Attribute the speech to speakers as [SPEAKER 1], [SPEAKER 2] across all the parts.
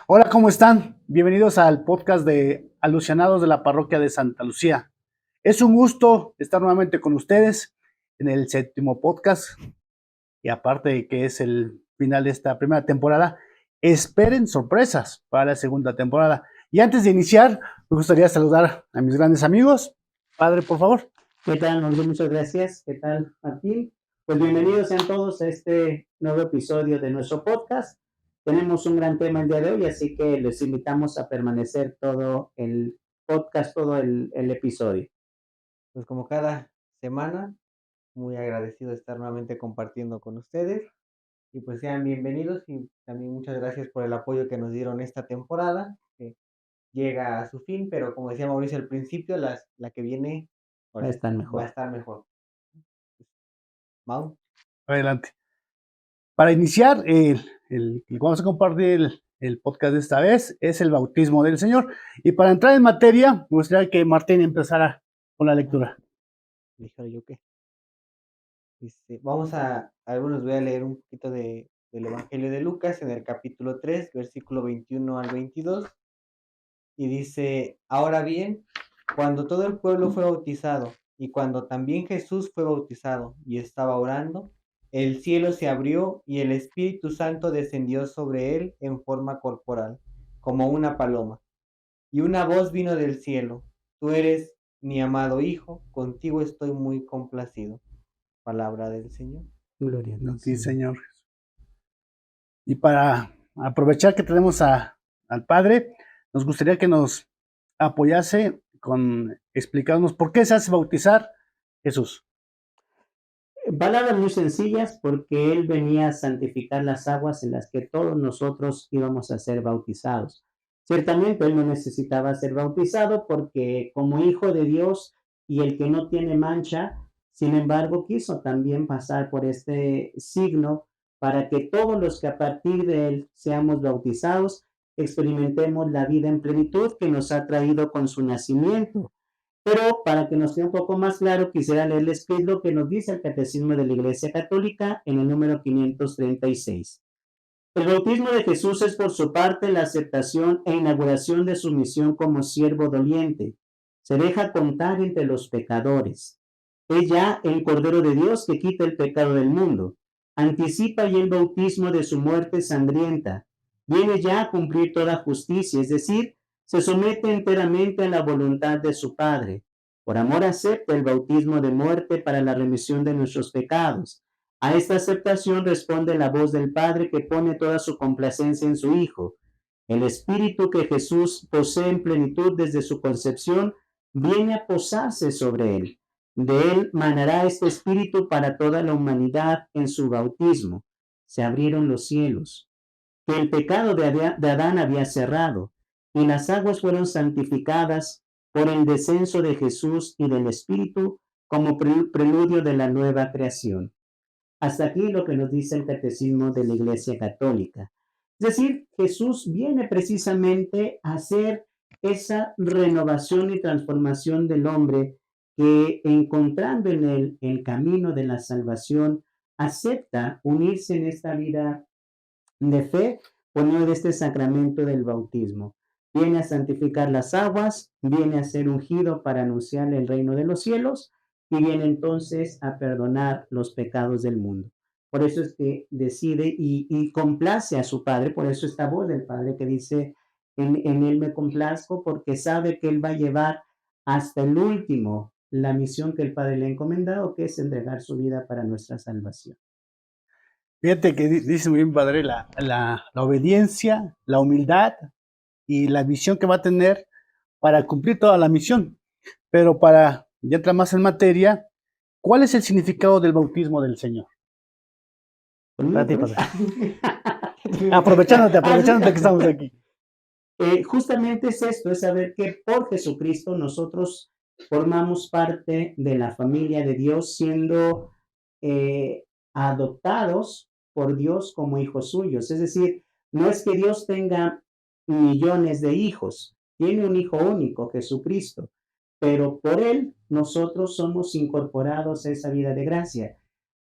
[SPEAKER 1] Hola, ¿cómo están? Bienvenidos al podcast de Alusionados de la Parroquia de Santa Lucía. Es un gusto estar nuevamente con ustedes en el séptimo podcast y aparte de que es el final de esta primera temporada, esperen sorpresas para la segunda temporada. Y antes de iniciar, me gustaría saludar a mis grandes amigos. Padre, por favor.
[SPEAKER 2] ¿Qué tal, Norberto? Muchas gracias. ¿Qué tal, Martín? Pues bienvenidos sean todos a este nuevo episodio de nuestro podcast. Tenemos un gran tema el día de hoy, así que les invitamos a permanecer todo el podcast, todo el episodio.
[SPEAKER 3] Pues como cada semana, muy agradecido de estar nuevamente compartiendo con ustedes. Y pues sean bienvenidos y también muchas gracias por el apoyo que nos dieron esta temporada, que llega a su fin, pero como decía Mauricio al principio, la que viene
[SPEAKER 2] Va a estar
[SPEAKER 3] va a
[SPEAKER 2] mejor.
[SPEAKER 3] estar mejor. Mau.
[SPEAKER 1] Adelante. Para iniciar, el que vamos a compartir el podcast de esta vez es el bautismo del Señor. Y para entrar en materia, me gustaría que Martín empezara con la lectura.
[SPEAKER 3] Dijera yo qué. Algunos voy a leer un poquito del Evangelio de Lucas en el capítulo 3, versículo 21 al 22. Y dice, ahora bien, cuando todo el pueblo fue bautizado y cuando también Jesús fue bautizado y estaba orando, el cielo se abrió y el Espíritu Santo descendió sobre él en forma corporal, como una paloma. Y una voz vino del cielo, tú eres mi amado Hijo, contigo estoy muy complacido. Palabra del Señor.
[SPEAKER 2] Gloria a Dios.
[SPEAKER 1] Sí, Señor. Y para aprovechar que tenemos al Padre, nos gustaría que nos apoyase con explicarnos por qué se hace bautizar Jesús.
[SPEAKER 2] Palabras muy sencillas porque Él venía a santificar las aguas en las que todos nosotros íbamos a ser bautizados. Ciertamente Él no necesitaba ser bautizado porque como hijo de Dios y el que no tiene mancha, sin embargo, quiso también pasar por este signo para que todos los que a partir de Él seamos bautizados, experimentemos la vida en plenitud que nos ha traído con su nacimiento. Pero para que nos quede un poco más claro, quisiera leerles qué es lo que nos dice el Catecismo de la Iglesia Católica en el número 536. El bautismo de Jesús es por su parte la aceptación e inauguración de su misión como siervo doliente. Se deja contar entre los pecadores. Es ya el Cordero de Dios que quita el pecado del mundo. Anticipa ya el bautismo de su muerte sangrienta. Viene ya a cumplir toda justicia, es decir, se somete enteramente a la voluntad de su Padre. Por amor acepta el bautismo de muerte para la remisión de nuestros pecados. A esta aceptación responde la voz del Padre que pone toda su complacencia en su Hijo. El Espíritu que Jesús posee en plenitud desde su concepción viene a posarse sobre él. De él manará este Espíritu para toda la humanidad en su bautismo. Se abrieron los cielos, que el pecado de Adán había cerrado, y las aguas fueron santificadas por el descenso de Jesús y del Espíritu como preludio de la nueva creación. Hasta aquí lo que nos dice el Catecismo de la Iglesia Católica. Es decir, Jesús viene precisamente a hacer esa renovación y transformación del hombre que encontrando en él el camino de la salvación, acepta unirse en esta vida de fe por medio de este sacramento del bautismo. Viene a santificar las aguas, viene a ser ungido para anunciar el reino de los cielos y viene entonces a perdonar los pecados del mundo. Por eso es que decide y complace a su Padre, por eso esta voz del Padre que dice, en Él me complazco, porque sabe que Él va a llevar hasta el último la misión que el Padre le ha encomendado, que es entregar su vida para nuestra salvación.
[SPEAKER 1] Fíjate que dice muy bien, Padre, la obediencia, la humildad y la visión que va a tener para cumplir toda la misión. Pero para ya entrar más en materia, ¿cuál es el significado del bautismo del Señor? Para ti, Padre. Aprovechándote que estamos aquí.
[SPEAKER 2] Justamente es esto, es saber que por Jesucristo nosotros formamos parte de la familia de Dios, siendo adoptados por Dios como hijos suyos. Es decir, no es que Dios tenga millones de hijos, tiene un hijo único, Jesucristo, pero por él nosotros somos incorporados a esa vida de gracia.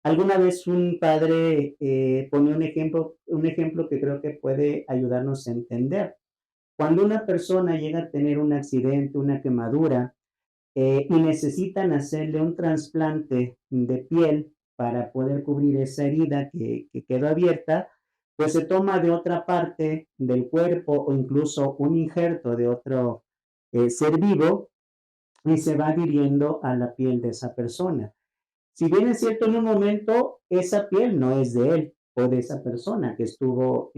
[SPEAKER 2] Alguna vez un padre pone un ejemplo que creo que puede ayudarnos a entender. Cuando una persona llega a tener un accidente, una quemadura, y necesitan hacerle un trasplante de piel para poder cubrir esa herida que quedó abierta, pues se toma de otra parte del cuerpo o incluso un injerto de otro ser vivo y se va adhiriendo a la piel de esa persona. Si bien es cierto, en un momento esa piel no es de él o de esa persona que estuvo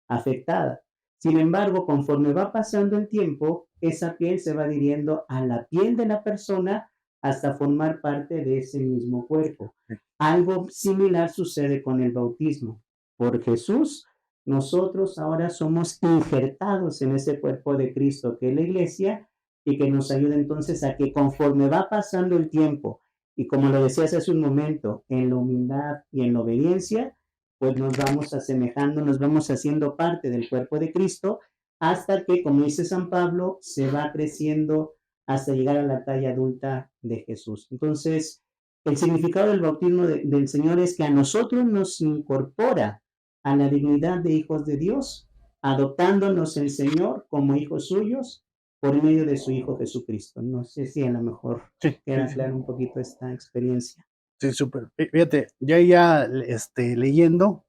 [SPEAKER 2] afectada. Sin embargo, conforme va pasando el tiempo, esa piel se va adhiriendo a la piel de la persona hasta formar parte de ese mismo cuerpo. Algo similar sucede con el bautismo. Por Jesús, nosotros ahora somos injertados en ese cuerpo de Cristo que es la iglesia y que nos ayuda entonces a que conforme va pasando el tiempo, y como lo decías hace un momento, en la humildad y en la obediencia, pues nos vamos asemejando, nos vamos haciendo parte del cuerpo de Cristo, hasta que, como dice San Pablo, se va creciendo hasta llegar a la talla adulta de Jesús. Entonces, el significado del bautismo del Señor es que a nosotros nos incorpora a la dignidad de hijos de Dios, adoptándonos el Señor como hijos suyos por medio de su Hijo Jesucristo. No sé si a lo mejor
[SPEAKER 1] Sí,
[SPEAKER 2] queda
[SPEAKER 1] sí, sí,
[SPEAKER 2] claro un poquito esta experiencia.
[SPEAKER 1] sí, súper. Fíjate, ya leyendo,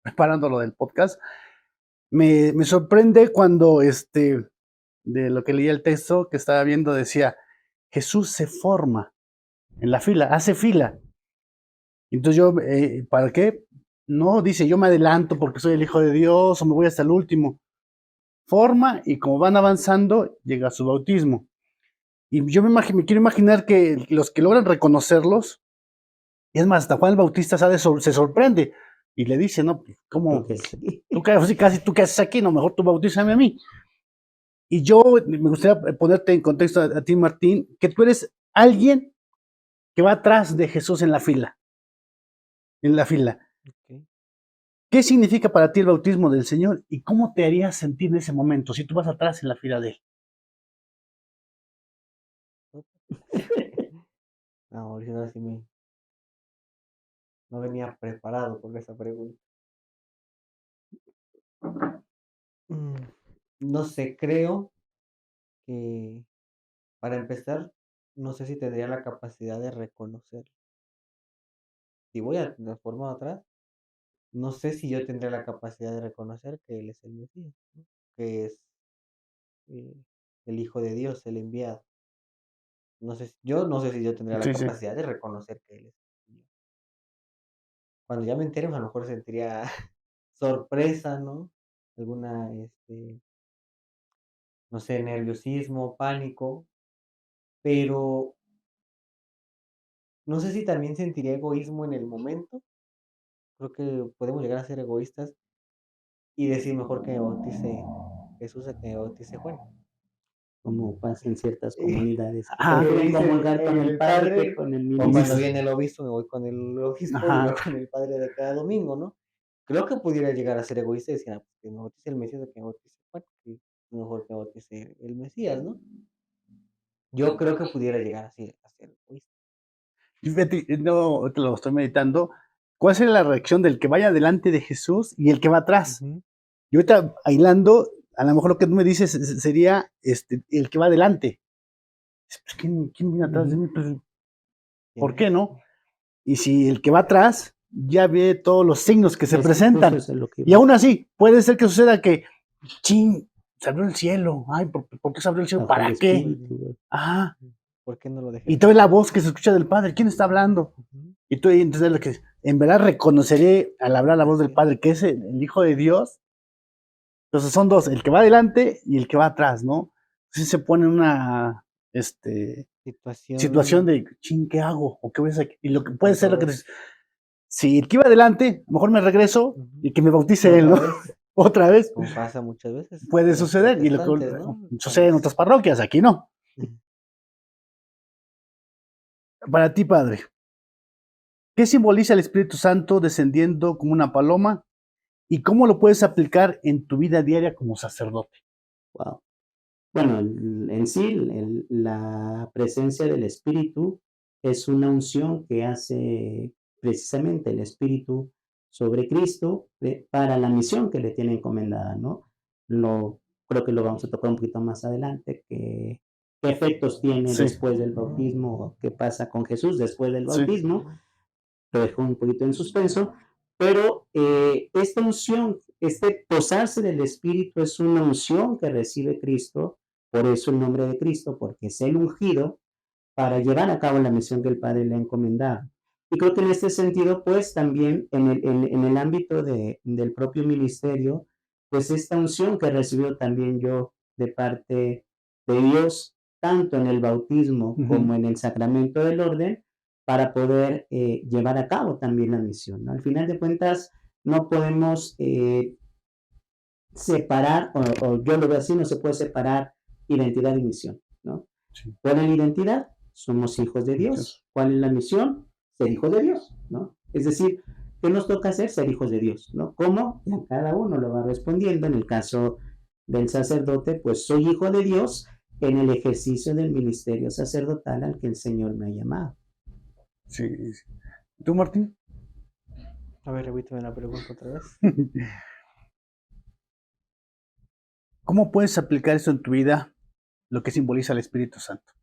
[SPEAKER 1] preparando lo del podcast, me sorprende cuando de lo que leía el texto que estaba viendo, decía, Jesús se forma en la fila, hace fila. Entonces yo, ¿para qué? No, dice, yo me adelanto porque soy el Hijo de Dios o me voy hasta el último. Forma y como van avanzando, llega su bautismo. Y yo me quiero imaginar que los que logran reconocerlos, y es más, hasta Juan el Bautista se sorprende y le dice, no,
[SPEAKER 2] Creo
[SPEAKER 1] ¿cómo?
[SPEAKER 2] que sí.
[SPEAKER 1] Tú casi tú qué haces aquí, no, mejor tú bautízame a mí. Y yo me gustaría ponerte en contexto a ti, Martín, que tú eres alguien que va atrás de Jesús en la fila.
[SPEAKER 3] Ok.
[SPEAKER 1] ¿Qué significa para ti el bautismo del Señor y cómo te harías sentir en ese momento si tú vas atrás en la fila de Él?
[SPEAKER 3] No, ahorita sí no venía preparado con esa pregunta. Mm, No sé, creo que para empezar, no sé si tendría la capacidad de reconocer. Si voy a de forma atrás, no sé si yo tendría la capacidad de reconocer que Él es el Mesías, ¿no? Que es eh, el Hijo de Dios, el enviado. Yo no sé si yo tendría la
[SPEAKER 1] Sí, sí.
[SPEAKER 3] capacidad de reconocer que Él es el Señor. Cuando ya me entere, a lo mejor sentiría sorpresa, ¿no? Alguna, no sé, nerviosismo, pánico, pero no sé si también sentiría egoísmo en el momento. Creo que podemos llegar a ser egoístas y decir mejor que me bautice Jesús a que me bautice Juan.
[SPEAKER 2] Como pasa en ciertas
[SPEAKER 3] Y
[SPEAKER 2] comunidades que
[SPEAKER 1] Ajá,
[SPEAKER 2] prefieren
[SPEAKER 3] dicen
[SPEAKER 2] comulgar con el
[SPEAKER 3] el
[SPEAKER 2] padre que
[SPEAKER 3] padre,
[SPEAKER 2] con el
[SPEAKER 3] o
[SPEAKER 1] y
[SPEAKER 3] cuando
[SPEAKER 2] ministro.
[SPEAKER 3] viene el obispo, me voy con el obispo y no
[SPEAKER 1] ajá.
[SPEAKER 3] con el padre de cada domingo, ¿no? Creo que pudiera llegar a ser egoísta y decir, pues que me bautice el Mesías a que me bautice Juan, que es mejor que me bautice el Mesías, ¿no? Yo creo que pudiera llegar así a ser egoísta.
[SPEAKER 1] Y fíjate, no, te lo estoy meditando. ¿Cuál sería la reacción del que vaya delante de Jesús y el que va atrás?
[SPEAKER 3] Ujú.
[SPEAKER 1] Y ahorita, aislando, a lo mejor lo que tú me dices sería el que va adelante. Pues, ¿quién viene atrás de
[SPEAKER 2] Ujú.
[SPEAKER 1] mí? Pues,
[SPEAKER 3] ¿Quién
[SPEAKER 1] ¿por qué
[SPEAKER 3] es?
[SPEAKER 1] no? Y si el que va atrás ya ve todos los signos que se
[SPEAKER 2] Justo
[SPEAKER 1] presentan,
[SPEAKER 2] eso es lo que
[SPEAKER 1] y
[SPEAKER 2] iba.
[SPEAKER 1] aún así puede ser que suceda que, chin, se abrió el cielo. Ay, ¿por qué se abrió el cielo?
[SPEAKER 2] Bajo el
[SPEAKER 1] ¿Para qué?
[SPEAKER 2] espíritu, güey.
[SPEAKER 1] Ajá.
[SPEAKER 3] ¿Por qué no lo dejé
[SPEAKER 1] Y toda la
[SPEAKER 3] pasar?
[SPEAKER 1] voz que se escucha del Padre, ¿quién está hablando?
[SPEAKER 3] Ujú.
[SPEAKER 1] Y tú entonces lo que en verdad reconoceré al hablar la voz del
[SPEAKER 3] Así es.
[SPEAKER 1] Padre, que es el Hijo de Dios. Entonces son dos, el que va adelante y el que va atrás, ¿no? Entonces se pone en una situación
[SPEAKER 3] Situación
[SPEAKER 1] de, ching, ¿qué hago? ¿O qué voy a hacer? Y lo que puede ser lo que
[SPEAKER 3] controversia.
[SPEAKER 1] dices, si el que iba adelante, a lo mejor me regreso
[SPEAKER 3] Ujú.
[SPEAKER 1] y que me
[SPEAKER 3] Y
[SPEAKER 1] bautice él, ¿no?
[SPEAKER 3] otra vez,
[SPEAKER 1] Otra vez
[SPEAKER 3] como pasa muchas veces
[SPEAKER 1] puede
[SPEAKER 3] con los
[SPEAKER 1] suceder y lo que
[SPEAKER 3] protestantes, ¿no?
[SPEAKER 1] sucede en otras parroquias, aquí no.
[SPEAKER 3] Ujú.
[SPEAKER 1] Para ti, Padre, ¿qué simboliza el Espíritu Santo descendiendo como una paloma y cómo lo puedes aplicar en tu vida diaria como sacerdote?
[SPEAKER 2] Wow. Bueno, en sí, la presencia del espíritu es una unción que hace precisamente el Espíritu sobre Cristo, para la misión que le tiene encomendada, ¿no? Lo creo que lo vamos a tocar un poquito más adelante, qué efectos tiene
[SPEAKER 1] Sí,
[SPEAKER 2] después del bautismo, qué pasa con Jesús después del
[SPEAKER 1] sí,
[SPEAKER 2] bautismo, lo dejo un poquito en suspenso, pero esta unción, este posarse del Espíritu es una unción que recibe Cristo, por eso el nombre de Cristo, porque es el ungido para llevar a cabo la misión que el Padre le ha encomendado. Y creo que en este sentido, pues también en el ámbito del propio ministerio, pues esta unción que recibió también yo de parte de Dios, tanto en el bautismo
[SPEAKER 1] ujú,
[SPEAKER 2] como en el sacramento del orden, para poder llevar a cabo también la misión, ¿no? Al final de cuentas, no podemos separar, o yo lo veo así, no se puede separar identidad y misión, ¿no?
[SPEAKER 1] sí,
[SPEAKER 2] ¿Cuál es la identidad? Somos hijos de
[SPEAKER 1] Dios.
[SPEAKER 2] Dios. ¿Cuál es la misión? Ser hijos de Dios, ¿no? Es decir, ¿qué nos toca hacer? Ser hijos de Dios, ¿no? ¿Cómo? Ya cada uno lo va respondiendo. En el caso del sacerdote, pues soy hijo de Dios en el ejercicio del ministerio sacerdotal al que el Señor me ha llamado.
[SPEAKER 1] Sí. ¿Tú, Martín?
[SPEAKER 3] A ver, repíteme la pregunta otra vez.
[SPEAKER 1] ¿Cómo puedes aplicar eso en tu vida, lo que simboliza el Espíritu Santo?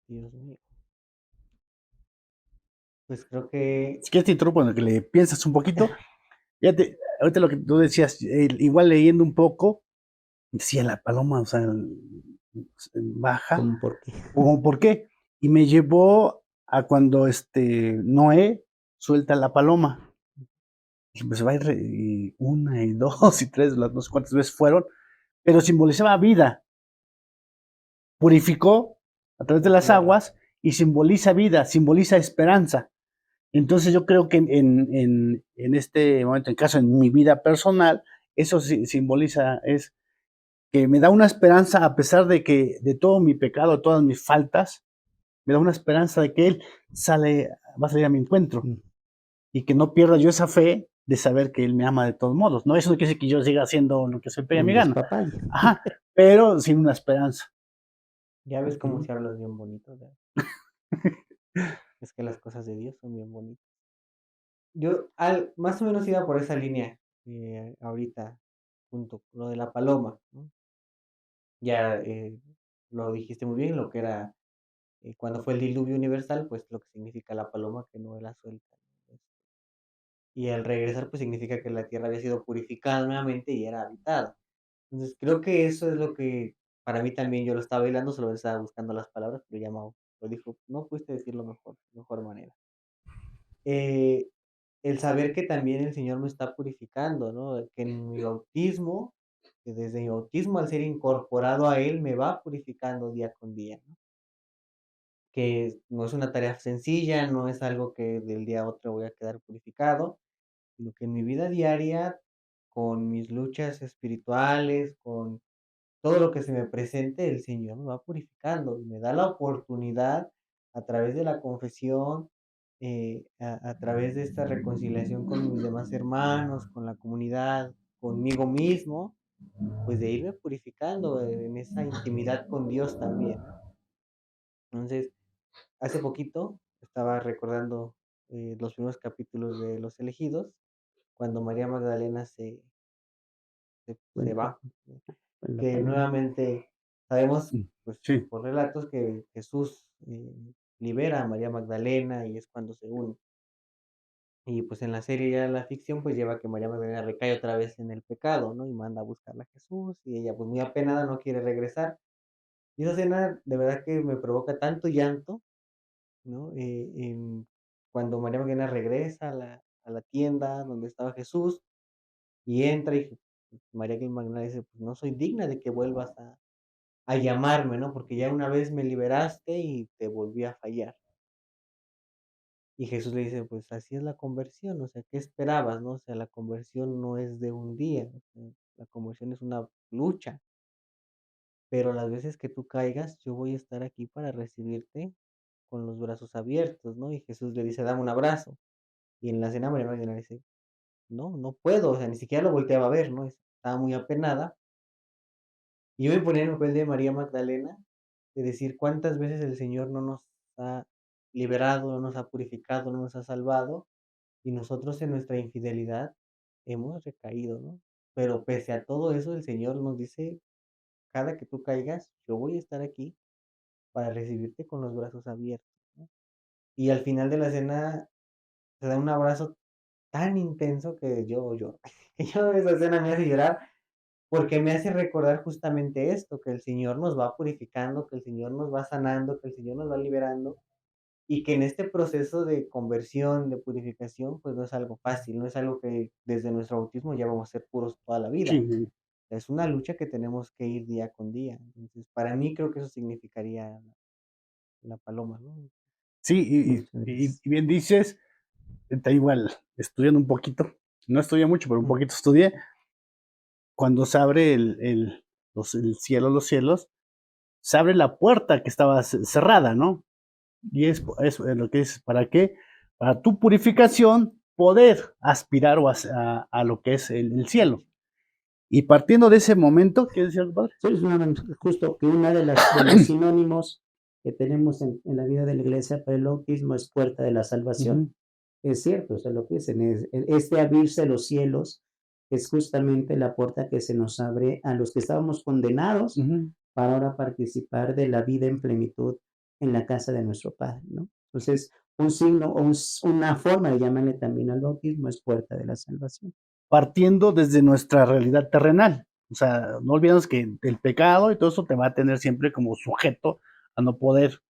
[SPEAKER 3] Dios mío. Pues creo que
[SPEAKER 1] Si quieres te interrumpo en lo que le piensas un poquito. Fíjate, ahorita lo que tú decías, igual leyendo un poco, decía la paloma, o sea, baja,
[SPEAKER 2] ¿Cómo por qué?
[SPEAKER 1] como por qué, y me llevó a cuando Noé suelta la paloma, y pues va a ir y una y dos y tres, las no sé cuántas veces fueron, pero simbolizaba vida, purificó a través de
[SPEAKER 3] la
[SPEAKER 1] las
[SPEAKER 3] tierra.
[SPEAKER 1] aguas y simboliza vida, simboliza esperanza. Entonces yo creo que en este momento, en caso en mi vida personal, eso simboliza, es que me da una esperanza a pesar de que de todo mi pecado, todas mis faltas, me da una esperanza de que Él va a salir a mi encuentro
[SPEAKER 2] Mm,
[SPEAKER 1] y que no pierda yo esa fe de saber que Él me ama de todos modos. No, eso no quiere decir que yo siga haciendo lo que se pega a
[SPEAKER 2] Un
[SPEAKER 1] mi gana.
[SPEAKER 2] despapalle.
[SPEAKER 1] Ajá, pero sin una esperanza.
[SPEAKER 3] Ya ves cómo
[SPEAKER 2] Ujú.
[SPEAKER 3] se hablas bien bonito, ¿verdad? Es que las cosas de Dios son bien bonitas. Yo más o menos iba por esa línea ahorita, junto con lo de la paloma, ¿no? Ya lo dijiste muy bien, lo que era cuando fue el diluvio universal, pues lo que significa la paloma, que no la suelta, ¿no? Y al regresar, pues significa que la tierra había sido purificada nuevamente y era habitada. Entonces creo que eso es lo que para mí también yo lo estaba bailando, solo estaba buscando las palabras, pero ya lo dijo, no pudiste decirlo mejor manera. Eh, el saber que también el Señor me está purificando, ¿no? Que en mi bautismo, que desde mi bautismo al ser incorporado a Él, me va purificando día con día, ¿no? Que no es una tarea sencilla, no es algo que del día a otro voy a quedar purificado, sino que en mi vida diaria, con mis luchas espirituales, con todo lo que se me presente, el Señor me va purificando y me da la oportunidad a través de la confesión, a través de esta reconciliación con mis demás hermanos, con la comunidad, conmigo mismo, pues de irme purificando en esa intimidad con Dios también, ¿no? Entonces, hace poquito estaba recordando los primeros capítulos de Los Elegidos, cuando María Magdalena se
[SPEAKER 2] Bueno,
[SPEAKER 3] va,
[SPEAKER 2] pues la
[SPEAKER 3] que
[SPEAKER 2] paloma.
[SPEAKER 3] nuevamente sabemos,
[SPEAKER 1] Mm,
[SPEAKER 3] pues,
[SPEAKER 1] sí,
[SPEAKER 3] por relatos que Jesús, libera a María Magdalena y es cuando se unen. Y, pues, en la serie ya la ficción, pues, lleva a que María Magdalena recae otra vez en el pecado, ¿no? Y manda a buscarla a Jesús, y ella, pues, muy apenada, no quiere regresar. Y esa escena de verdad que me provoca tanto llanto, ¿no? Cuando María Magdalena regresa a la tienda donde estaba Jesús y entra y María Magdalena dice: "Pues, no soy digna de que vuelvas a llamarme, ¿no? Porque ya una vez me liberaste y te volví a fallar". Y Jesús le dice: "Pues así es la conversión, o sea, ¿qué esperabas, no? O sea, la conversión no es de un día, o sea, la conversión es una lucha, pero las veces que tú caigas, yo voy a estar aquí para recibirte con los brazos abiertos", ¿no? Y Jesús le dice: "Dame un abrazo". Y en la cena María Magdalena dice: "No, no puedo", o sea, ni siquiera lo volteaba a ver, ¿no? Estaba muy apenada. Y yo me ponía en el papel de María Magdalena, de decir cuántas veces el Señor no nos ha liberado, no nos ha purificado, no nos ha salvado, y nosotros en nuestra infidelidad hemos recaído, ¿no? Pero pese a todo eso, el Señor nos dice: "Cada que tú caigas, yo voy a estar aquí para recibirte con los brazos abiertos", ¿no? Y al final de la cena te da un abrazo tan intenso que yo lloro. Que yo esa cena me hace llorar, porque me hace recordar justamente esto, que el Señor nos va purificando, que el Señor nos va sanando, que el Señor nos va liberando, y que en este proceso de conversión, de purificación, pues, no es algo fácil, no es algo que desde nuestro bautismo ya vamos a ser puros toda la vida.
[SPEAKER 1] Sí,
[SPEAKER 3] Es una lucha que tenemos que ir día con día. Entonces, para mí creo que eso significaría la paloma, ¿no?
[SPEAKER 1] sí,
[SPEAKER 2] Muchas
[SPEAKER 1] y
[SPEAKER 2] gracias.
[SPEAKER 1] bien dices, está igual, estudiando un poquito, no estudié mucho, pero un
[SPEAKER 3] Mm,
[SPEAKER 1] poquito estudié, cuando se abre el cielo, los cielos, se abre la puerta que estaba cerrada, ¿no? Y es lo que es, ¿para qué? Para tu purificación poder aspirar a lo que es el cielo. Y partiendo de ese momento, ¿qué decía el padre?
[SPEAKER 2] Sí, es justo que una de los sinónimos que tenemos en la vida de la iglesia para el bautismo es puerta de la salvación.
[SPEAKER 1] Ujú,
[SPEAKER 2] Es cierto, o sea, lo que dicen es, este abrirse los cielos es justamente la puerta que se nos abre a los que estábamos condenados
[SPEAKER 1] ujú.
[SPEAKER 2] para ahora participar de la vida en plenitud en la casa de nuestro Padre, ¿no? Entonces, un signo o una forma de llamarle también al bautismo es puerta de la salvación.
[SPEAKER 1] Partiendo desde nuestra realidad terrenal. O sea, no olvidemos que el pecado y todo eso te va a tener siempre como sujeto a no poder.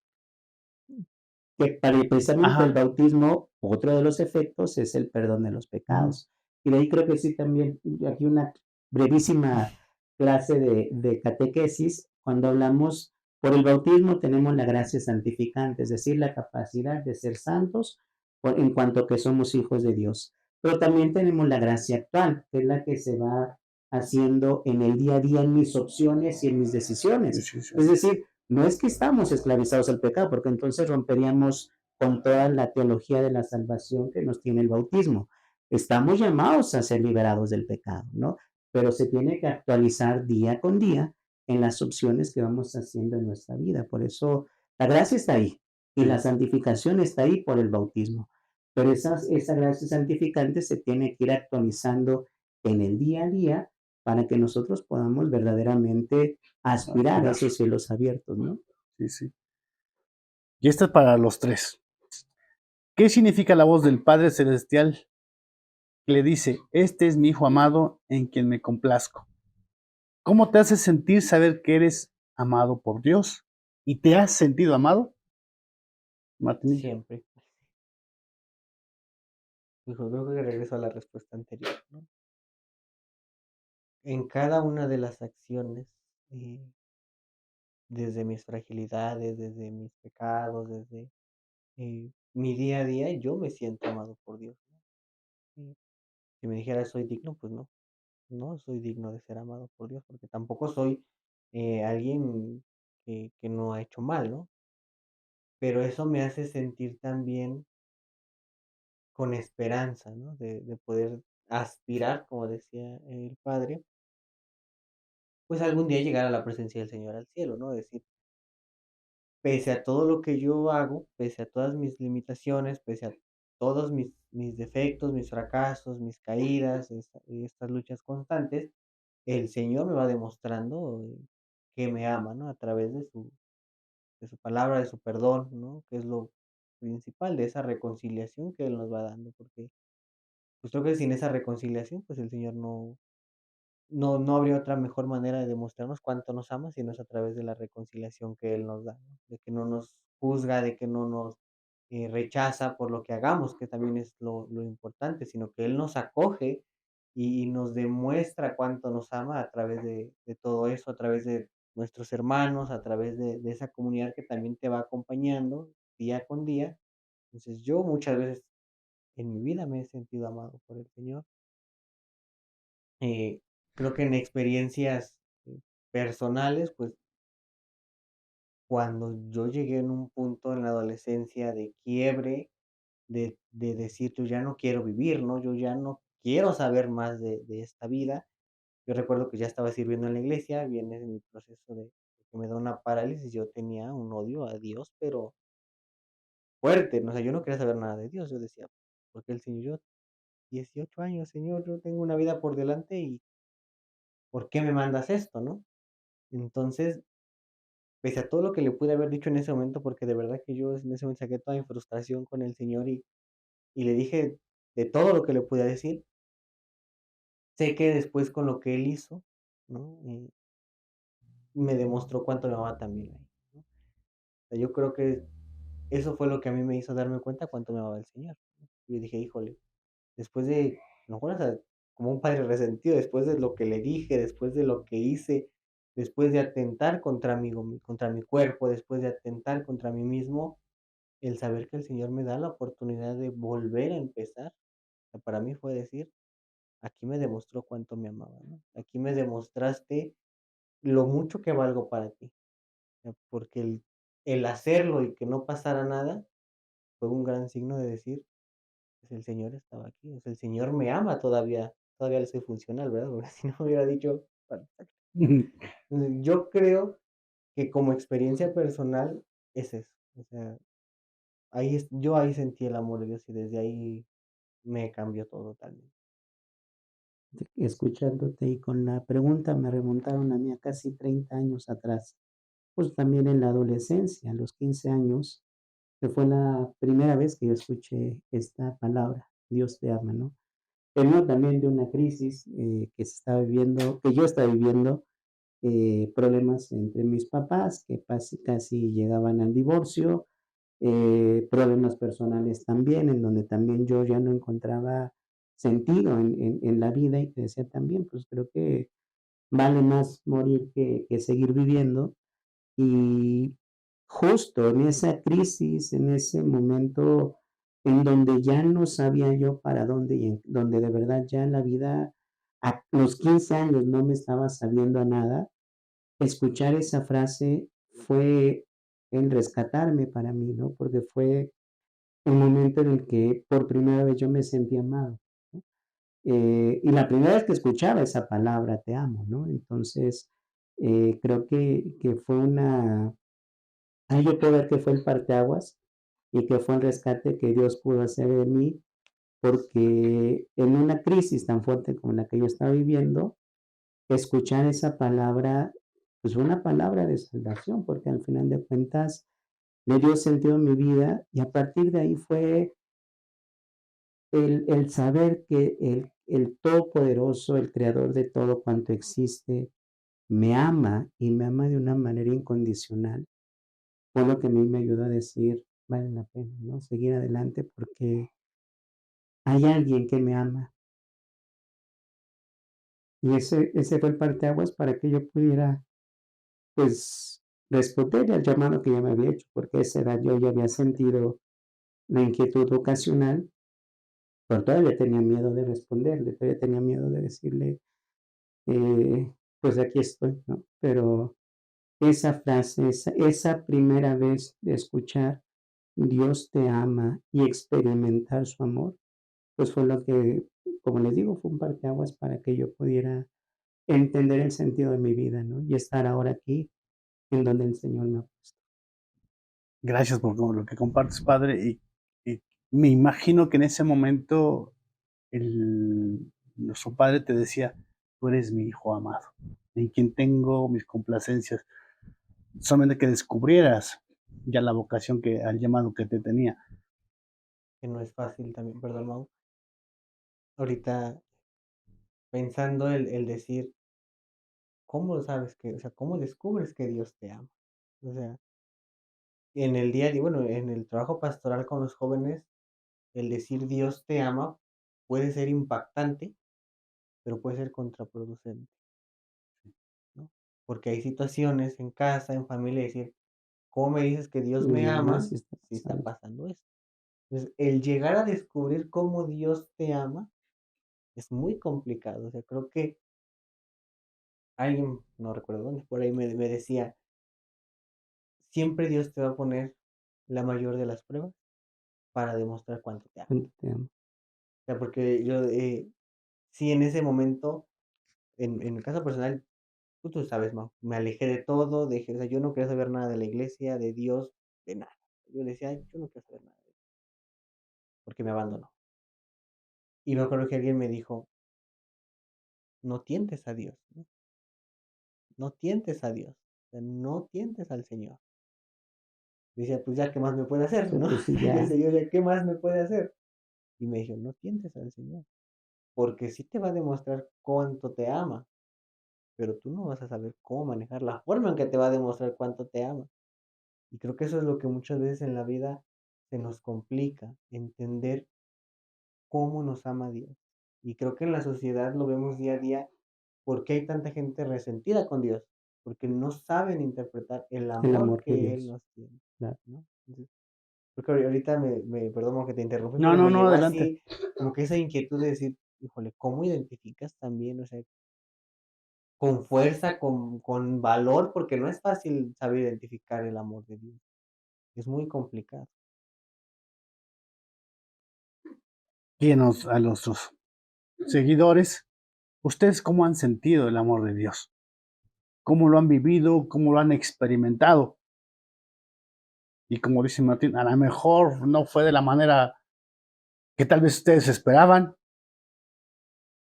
[SPEAKER 2] Que para precisamente el
[SPEAKER 1] Ajá.
[SPEAKER 2] bautismo, otro de los efectos es el perdón de los
[SPEAKER 1] Ujú,
[SPEAKER 2] pecados. Y de ahí creo que sí también, aquí una brevísima clase de catequesis, cuando hablamos por el bautismo tenemos la gracia santificante, es decir, la capacidad de ser santos en cuanto que somos hijos de Dios. Pero también tenemos la gracia actual, que es la que se va haciendo en el día a día en mis opciones y en mis
[SPEAKER 1] sí,
[SPEAKER 2] decisiones.
[SPEAKER 1] sí, sí.
[SPEAKER 2] Es decir, no es que estamos esclavizados al pecado, porque entonces romperíamos con toda la teología de la salvación que nos tiene el bautismo. Estamos llamados a ser liberados del pecado, ¿no? Pero se tiene que actualizar día con día en las opciones que vamos haciendo en nuestra vida. Por eso la gracia está ahí y la
[SPEAKER 1] Sí.
[SPEAKER 2] santificación está ahí por el bautismo. Pero esa gracia santificante se tiene que ir actualizando en el día a día para que nosotros podamos verdaderamente aspirar a
[SPEAKER 1] Aspirar.
[SPEAKER 2] esos cielos abiertos, ¿no?
[SPEAKER 1] Sí, sí. Y esta es para los tres. ¿Qué significa la voz del Padre Celestial que le dice, este es mi Hijo amado en quien me complazco? ¿Cómo te hace sentir saber que eres amado por Dios? ¿Y te has sentido amado, Martín?
[SPEAKER 3] siempre. Hijo, creo que regreso a la respuesta anterior, ¿no? En cada una de las acciones, eh, desde mis fragilidades, desde mis pecados, desde mi día a día, yo me siento amado por Dios, ¿no? Si me dijera soy digno, pues no, no soy digno de ser amado por Dios, porque tampoco soy alguien que no ha hecho mal, ¿no? Pero eso me hace sentir también con esperanza, ¿no? De poder aspirar, como decía el padre, pues algún día llegar a la presencia del Señor al cielo, ¿no? Decir, pese a todo lo que yo hago, pese a todas mis limitaciones, pese a todos mis defectos, mis fracasos, mis caídas, estas luchas constantes, el Señor me va demostrando que me ama, ¿no? A través de su palabra, de su perdón, ¿no? Que es lo principal de esa reconciliación que Él nos va dando, porque pues creo que sin esa reconciliación, pues el Señor no habría otra mejor manera de demostrarnos cuánto nos ama, sino es a través de la reconciliación que Él nos da, ¿no? De que no nos juzga, de que no nos rechaza por lo que hagamos, que también es lo importante, sino que Él nos acoge y nos demuestra cuánto nos ama a través de todo eso, a través de nuestros hermanos, a través de esa comunidad que también te va acompañando día con día. Entonces yo muchas veces en mi vida me he sentido amado por el Señor. Eh, Creo que en experiencias, personales, pues, cuando yo llegué en un punto en la adolescencia de quiebre, de decir: "Yo ya no quiero vivir", ¿no? Yo ya no quiero saber más de esta vida. Yo recuerdo que ya estaba sirviendo en la iglesia, viene mi proceso de que me da una parálisis, yo tenía un odio a Dios, pero fuerte, ¿no? O sea, yo no quería saber nada de Dios. Yo decía, porque el Señor, yo 18 años, Señor, yo tengo una vida por delante y ¿por qué me mandas esto, no? Entonces, pese a todo lo que le pude haber dicho en ese momento, porque de verdad que yo en ese momento saqué toda mi frustración con el Señor y le dije de todo lo que le podía decir, sé que después con lo que Él hizo, ¿no? Me demostró cuánto me amaba también ahí, ¿no? O sea, yo creo que eso fue lo que a mí me hizo darme cuenta cuánto me amaba el Señor, ¿no? Yo dije: "Híjole", después de, a lo mejor hasta como un padre resentido, después de lo que le dije, después de lo que hice, después de atentar contra mi cuerpo, después de atentar contra mí mismo, el saber que el Señor me da la oportunidad de volver a empezar, o sea, para mí fue decir: "Aquí me demostró cuánto me amaba", ¿no? Aquí me demostraste lo mucho que valgo para ti. Porque el hacerlo y que no pasara nada fue un gran signo de decir, pues el Señor estaba aquí, o sea, el Señor me ama todavía, todavía le soy funcional, ¿verdad? Porque si no me hubiera dicho, bueno, yo creo que como experiencia personal es eso, o sea, yo ahí sentí el amor de Dios y desde ahí me cambió todo totalmente.
[SPEAKER 2] Escuchándote y con la pregunta me remontaron a mí a casi 30 años atrás, pues también en la adolescencia, a los 15 años, que fue la primera vez que yo escuché esta palabra, Dios te ama, ¿no? Vengo también de una crisis que se estaba viviendo, que yo estaba viviendo, problemas entre mis papás que casi llegaban al divorcio, problemas personales también, en donde también yo ya no encontraba sentido en la vida y te decía también, pues creo que vale más morir que seguir viviendo. Y justo en esa crisis, en ese momento en donde ya no sabía yo para dónde y en donde de verdad ya en la vida a los 15 años no me estaba sabiendo a nada, escuchar esa frase fue el rescatarme para mí, ¿no? Porque fue un momento en el que por primera vez yo me sentí amado, ¿no? Y la primera vez que escuchaba esa palabra, te amo, ¿no? Entonces, creo que fue una ahí yo puedo ver que fue el parteaguas y que fue el rescate que Dios pudo hacer de mí, porque en una crisis tan fuerte como la que yo estaba viviendo, escuchar esa palabra, pues, fue una palabra de salvación, porque al final de cuentas le dio sentido a mi vida y a partir de ahí fue el saber que el Todopoderoso, el Creador de todo cuanto existe, me ama y me ama de una manera incondicional. Fue lo que a mí me ayudó a decir: "Vale la pena, ¿no?, seguir adelante porque hay alguien que me ama". Y ese fue el parteaguas para que yo pudiera, pues, responder al llamado que ya me había hecho, porque a esa edad yo ya había sentido la inquietud vocacional, pero todavía tenía miedo de responderle, todavía tenía miedo de decirle, pues, aquí estoy, ¿no? Pero esa frase, esa primera vez de escuchar: "Dios te ama", y experimentar su amor, pues fue lo que, como les digo, fue un parteaguas para que yo pudiera entender el sentido de mi vida, ¿no? Y estar ahora aquí en donde el Señor me ha puesto.
[SPEAKER 1] Gracias por lo que compartes, padre. Y me imagino que en ese momento nuestro padre te decía, tú eres mi hijo amado, en quien tengo mis complacencias. Solamente que descubrieras ya la vocación al llamado que te tenía.
[SPEAKER 3] Que no es fácil también, perdón, Mau, ahorita pensando el decir, ¿cómo sabes que, o sea, cómo descubres que Dios te ama? O sea, en el día a día, bueno, en el trabajo pastoral con los jóvenes, el decir Dios te ama puede ser impactante, pero puede ser contraproducente, ¿no? Porque hay situaciones en casa, en familia, decir, ¿cómo me dices que Dios
[SPEAKER 2] Y
[SPEAKER 3] me
[SPEAKER 2] además
[SPEAKER 3] ama
[SPEAKER 2] sí está
[SPEAKER 3] si está
[SPEAKER 2] pasando.
[SPEAKER 3] pasando esto? Entonces, el llegar a descubrir cómo Dios te ama es muy complicado. O sea, creo que alguien, no recuerdo dónde, por ahí me decía, siempre Dios te va a poner la mayor de las pruebas para demostrar cuánto te ama.
[SPEAKER 2] Cuánto te amo.
[SPEAKER 3] O sea, porque yo, sí, en ese momento, en mi caso personal, tú sabes, Mau, me alejé de todo, dejé, o sea, yo no quería saber nada de la iglesia, de Dios, de nada. Yo le decía, "Ay, yo no quiero saber nada de eso", porque me abandonó. Y me acuerdo que alguien me dijo, no tientes a Dios, ¿no? No tientes a Dios, o sea, no tientes al Señor. Decía, pues ya, ¿qué más me puede hacer,
[SPEAKER 2] Sí,
[SPEAKER 3] no?
[SPEAKER 2] pues sí,
[SPEAKER 3] Decía
[SPEAKER 2] ya.
[SPEAKER 3] yo, ¿ya qué más me puede hacer? Y me dijo, no tientes al Señor, porque sí te va a demostrar cuánto te ama, pero tú no vas a saber cómo manejar la forma en que te va a demostrar cuánto te ama. Y creo que eso es lo que muchas veces en la vida se nos complica, entender cómo nos ama Dios. Y creo que en la sociedad lo vemos día a día, ¿por qué hay tanta gente resentida con Dios? Porque no saben interpretar el
[SPEAKER 2] El
[SPEAKER 3] amor
[SPEAKER 2] amor de
[SPEAKER 3] que Él
[SPEAKER 2] Dios.
[SPEAKER 3] nos tiene,
[SPEAKER 2] Claro.
[SPEAKER 3] ¿no? Entonces, creo que ahorita perdón que te interrumpí,
[SPEAKER 1] No,
[SPEAKER 3] pero
[SPEAKER 1] no,
[SPEAKER 3] me
[SPEAKER 1] no,
[SPEAKER 3] llegó
[SPEAKER 1] adelante.
[SPEAKER 3] así como que esa inquietud de decir, híjole, ¿cómo identificas también? O sea, con fuerza, con valor, porque no es fácil saber identificar el amor de Dios. Es muy complicado.
[SPEAKER 1] Y a nuestros seguidores, ¿ustedes cómo han sentido el amor de Dios? ¿Cómo lo han vivido? ¿Cómo lo han experimentado? Y como dice Martín, a lo mejor no fue de la manera que tal vez ustedes esperaban.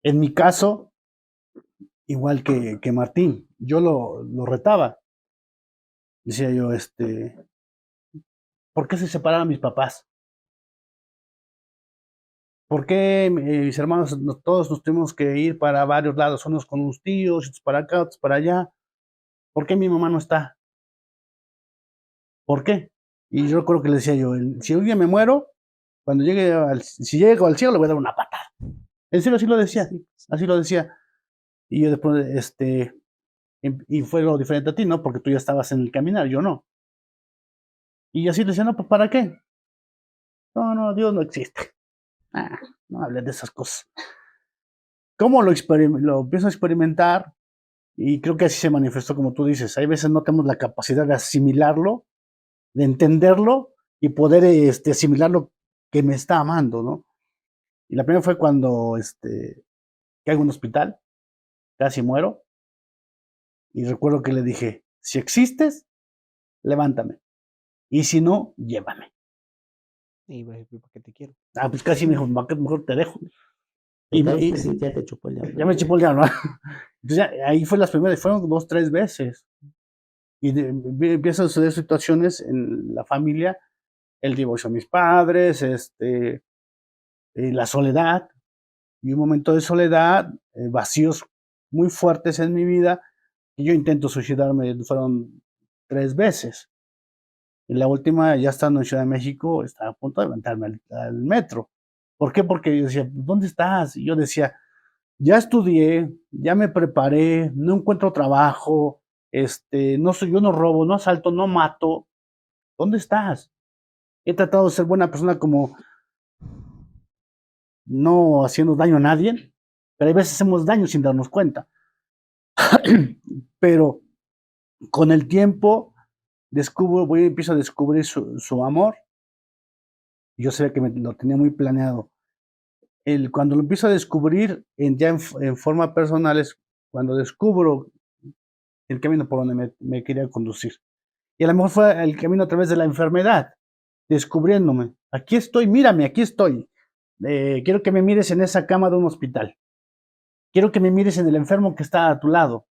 [SPEAKER 1] En mi caso, igual que Martín, yo lo retaba. Decía yo, ¿por qué se separaron mis papás? ¿Por qué mis hermanos todos nos tuvimos que ir para varios lados? Unos con unos tíos, otros para acá, otros para allá. ¿Por qué mi mamá no está? ¿Por qué? Y yo recuerdo que le decía yo, si un día me muero, cuando si llego al cielo, le voy a dar una patada. En serio, así lo decía,
[SPEAKER 2] Sí, sí.
[SPEAKER 1] así lo decía. Y yo después, y fue lo diferente a ti, ¿no? Porque tú ya estabas en el caminar, yo no. Y así le decía, no, pues ¿para qué? No, no, Dios no existe. Ah, no hables de esas cosas. ¿Cómo lo empiezo a experimentar? Y creo que así se manifestó, como tú dices. Hay veces no tenemos la capacidad de asimilarlo, de entenderlo y poder asimilar lo que me está amando, ¿no? Y la primera fue cuando caigo en un hospital, casi muero, y recuerdo que le dije, si existes, levántame, y si no, llévame.
[SPEAKER 3] Y voy a decir, porque te quiero.
[SPEAKER 1] Ah, pues casi me dijo, mejor te dejo.
[SPEAKER 2] Te
[SPEAKER 1] Y,
[SPEAKER 2] caíste,
[SPEAKER 1] y
[SPEAKER 2] sí, ya te chupó el
[SPEAKER 1] ya
[SPEAKER 2] diablo.
[SPEAKER 1] me chipó el diablo. Entonces ahí fue las primeras, fueron 2, 3 veces. Y empiezan a suceder situaciones en la familia, el divorcio de mis padres, la soledad, y un momento de soledad, vacíos muy fuertes en mi vida, y yo intento suicidarme, fueron 3 veces. Y la última, ya estando en Ciudad de México, estaba a punto de levantarme al metro. ¿Por qué? Porque yo decía, ¿dónde estás? Y yo decía, ya estudié, ya me preparé, no encuentro trabajo, yo no robo, no asalto, no mato. ¿Dónde estás? He tratado de ser buena persona como no haciendo daño a nadie, pero hay veces hacemos daño sin darnos cuenta. Pero con el tiempo empiezo a descubrir su amor. Yo sabía que lo tenía muy planeado. Cuando lo empiezo a descubrir ya en forma personal es cuando descubro el camino por donde me quería conducir. Y a lo mejor fue el camino a través de la enfermedad, descubriéndome. Aquí estoy, mírame, aquí estoy. Quiero que me mires en esa cama de un hospital. Quiero que me mires en el enfermo que está a tu lado,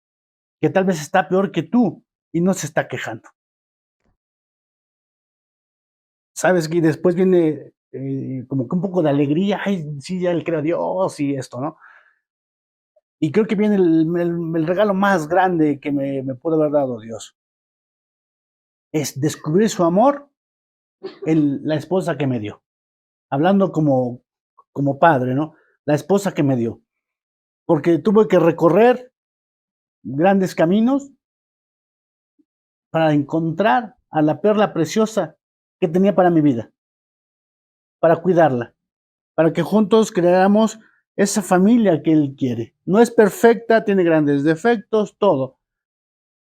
[SPEAKER 1] que tal vez está peor que tú y no se está quejando. ¿Sabes? Y después viene como que un poco de alegría. Ay, sí, ya le creo a Dios y esto, ¿no? Y creo que viene el regalo más grande que me pudo haber dado Dios. Es descubrir su amor en la esposa que me dio. Hablando como padre, ¿no? La esposa que me dio. Porque tuve que recorrer grandes caminos para encontrar a la perla preciosa que tenía para mi vida, para cuidarla, para que juntos creáramos esa familia que Él quiere. No es perfecta, tiene grandes defectos, todo,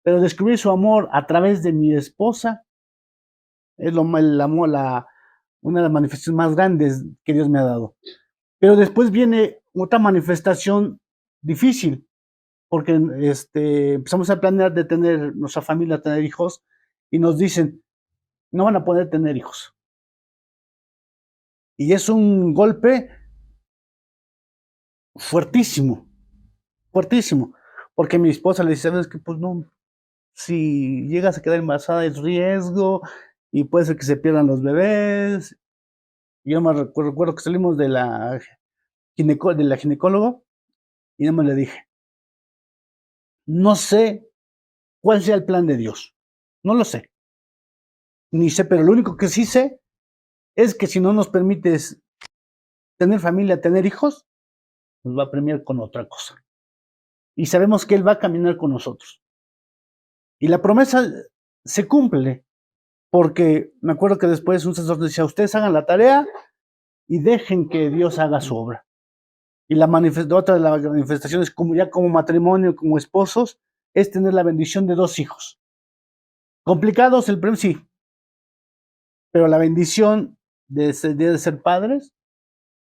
[SPEAKER 1] pero descubrir su amor a través de mi esposa es el amor, una de las manifestaciones más grandes que Dios me ha dado. Pero después viene otra manifestación difícil, porque empezamos a planear de tener nuestra familia, tener hijos, y nos dicen, no van a poder tener hijos. Y es un golpe fuertísimo, fuertísimo, porque mi esposa le dice: "¿Sabes qué? Pues no, si llegas a quedar embarazada es riesgo y puede ser que se pierdan los bebés". Y yo me recuerdo que salimos de la ginecólogo y nada más le dije: "No sé cuál sea el plan de Dios, no lo sé, ni sé, pero lo único que sí sé es que si no nos permites tener familia, tener hijos, nos va a premiar con otra cosa. Y sabemos que Él va a caminar con nosotros". Y la promesa se cumple, porque me acuerdo que después un sacerdote decía: "Ustedes hagan la tarea y dejen que Dios haga su obra". Y otra de las manifestaciones, como ya como matrimonio, como esposos, es tener la bendición de 2 hijos. Complicados el premio, sí, pero la bendición de ser padres